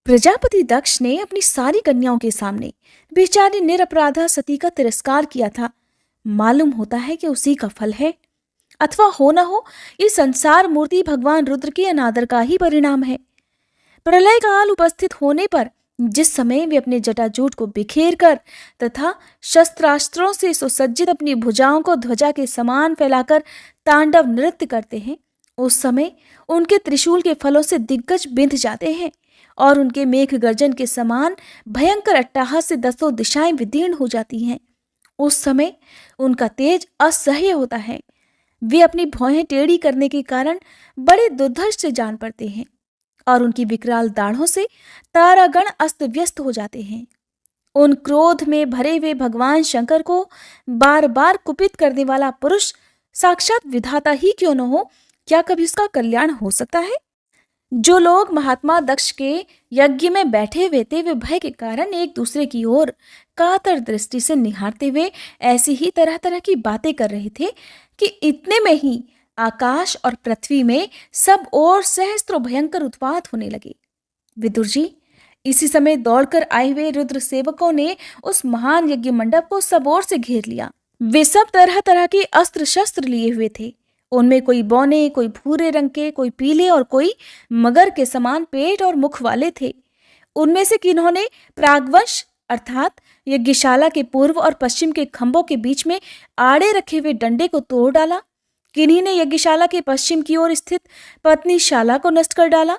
प्रजापति दक्ष ने अपनी सारी कन्याओं के सामने बेचारी निरपराधा सती का तिरस्कार किया था। मालूम होता है कि उसी का फल है, अथवा हो न हो ये संसार मूर्ति भगवान रुद्र के अनादर का ही परिणाम है। प्रलय काल उपस्थित होने पर जिस समय वे अपने जटाजूट को बिखेर कर तथा शस्त्रास्त्रों से सुसज्जित अपनी भुजाओं को ध्वजा के समान फैलाकर तांडव नृत्य करते हैं, उस समय उनके त्रिशूल के फलों से दिग्गज बिंध जाते हैं और उनके मेघ गर्जन के समान भयंकर अट्टहास से 10 दिशाएं विदीर्ण हो जाती हैं। उस समय उनका तेज असह्य होता है। वे अपनी भौहें टेढ़ी करने के कारण बड़े दुर्धर्ष से जान पड़ते हैं और उनकी विकराल दाढ़ों से तारागण अस्त व्यस्त हो जाते हैं। उन क्रोध में भरे हुए भगवान शंकर को बार बार कुपित करने वाला पुरुष साक्षात विधाता ही क्यों न हो, क्या कभी उसका कल्याण हो सकता है? जो लोग महात्मा दक्ष के यज्ञ में बैठे हुए थे, वे भय के कारण एक दूसरे की ओर कातर दृष्टि से निहारते हुए ऐसी ही तरह तरह की बातें कर रहे थे कि इतने में ही आकाश और पृथ्वी में सब ओर सहस्त्रों भयंकर उत्पात होने लगे। विदुर जी, इसी समय दौड़कर आए हुए रुद्र सेवकों ने उस महान यज्ञ मंडप को सब ओर से घेर लिया। वे सब तरह तरह के अस्त्र शस्त्र लिए हुए थे। उनमें कोई बौने, कोई भूरे रंग के, कोई पीले और कोई मगर के समान पेट और मुख वाले थे। उनमें से किन्होंने प्रागवंश अर्थात यज्ञशाला के पूर्व और पश्चिम के खंभों के बीच में आड़े रखे हुए डंडे को तोड़ डाला, किन्हीं ने यज्ञशाला के पश्चिम की ओर स्थित पत्नीशाला को नष्ट कर डाला,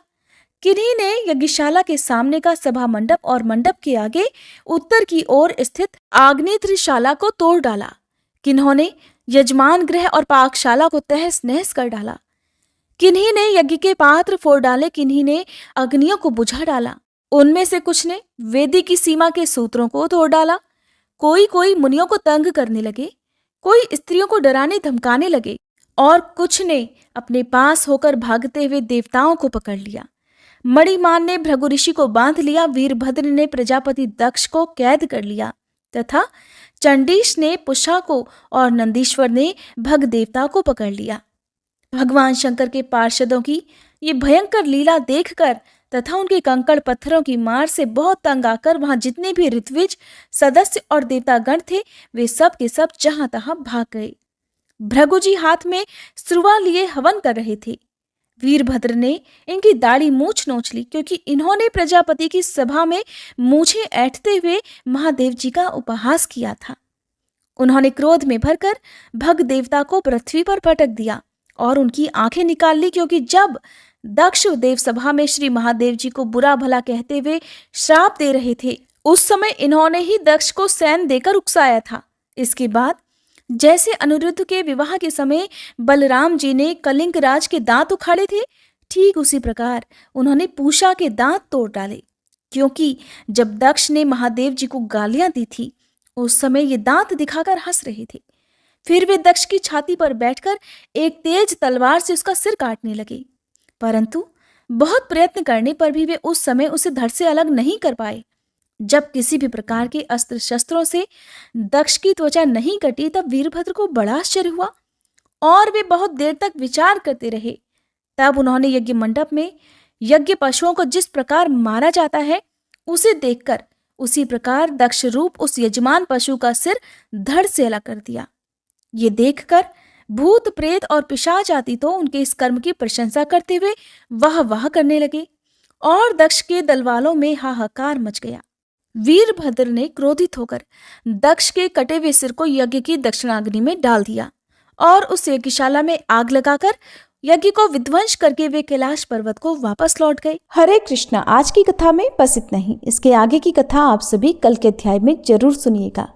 किन्हीं ने यज्ञशाला के सामने का सभा मंडप और मंडप के आगे उत्तर की ओर स्थित आग्नेयशाला को तोड़ डाला, किन्होंने यजमान गृह और पाकशाला को तहस नहस कर डाला, किन्हीं ने यज्ञ के पात्र फोड़ डाले, किन्हीं ने अग्नियों को बुझा डाला। उनमें से कुछ ने वेदी की सीमा के सूत्रों को तोड़ डाला। कोई मुनियों को तंग करने लगे, कोई स्त्रियों को डराने धमकाने लगे, और कुछ ने अपने पास होकर भागते हुए देवताओं को पकड़ लिया। मणिमान ने भृगु ऋषि को बांध लिया, वीरभद्र ने प्रजापति दक्ष को कैद कर लिया तथा चंडीश ने पुषा को और नंदीश्वर ने भग देवता को पकड़ लिया। भगवान शंकर के पार्षदों की ये भयंकर लीला देखकर तथा उनके कंकड़ पत्थरों की मार से बहुत तंग आकर वहां जितने भी ऋत्विज सदस्य और देवतागण थे वे सब के सब जहां तहां भाग गए। भृगु जी हाथ में स्रुवा लिए हवन कर रहे थे। वीरभद्र ने इनकी दाढ़ी मूछ नोच ली, क्योंकि इन्होंने प्रजापति की सभा में मूछें ऐंठते हुए महादेव जी का उपहास किया था। उन्होंने क्रोध में भरकर भग देवता को पृथ्वी पर पटक दिया और उनकी आंखें निकाल ली, क्योंकि जब दक्ष देव सभा में श्री महादेव जी को बुरा भला कहते हुए श्राप दे रहे थे उस समय इन्होंने ही दक्ष को सैन देकर उकसाया था। इसके बाद जैसे अनिरुद्ध के विवाह के समय बलराम जी ने कलिंग राज के दांत उखाड़े थे, ठीक उसी प्रकार उन्होंने पूषा के दांत तोड़ डाले, क्योंकि जब दक्ष ने महादेव जी को गालियां दी थी उस समय ये दांत दिखाकर हंस रहे थे। फिर वे दक्ष की छाती पर बैठकर एक तेज तलवार से उसका सिर काटने लगे, परंतु बहुत प्रयत्न करने पर भी वे उस समय उसे धड़ से अलग नहीं कर पाए। जब किसी भी प्रकार के अस्त्र शस्त्रों से दक्ष की त्वचा नहीं कटी तब वीरभद्र को बड़ा आश्चर्य हुआ और वे बहुत देर तक विचार करते रहे। तब उन्होंने यज्ञ मंडप में यज्ञ पशुओं को जिस प्रकार मारा जाता है उसे देखकर उसी प्रकार दक्ष रूप उस यजमान पशु का सिर धड़ से अलग कर दिया। ये देखकर भूत प्रेत और पिशाच आदि तो उनके इस कर्म की प्रशंसा करते हुए वाह वाह करने लगे और दक्ष के दलवालों में हाहाकार मच गया। वीरभद्र ने क्रोधित होकर दक्ष के कटे हुए सिर को यज्ञ की दक्षिणाग्नि में डाल दिया और उस यज्ञशाला में आग लगाकर यज्ञ को विध्वंस करके वे कैलाश पर्वत को वापस लौट गए। हरे कृष्णा। आज की कथा में बस इतना ही। इसके आगे की कथा आप सभी कल के अध्याय में जरूर सुनिएगा।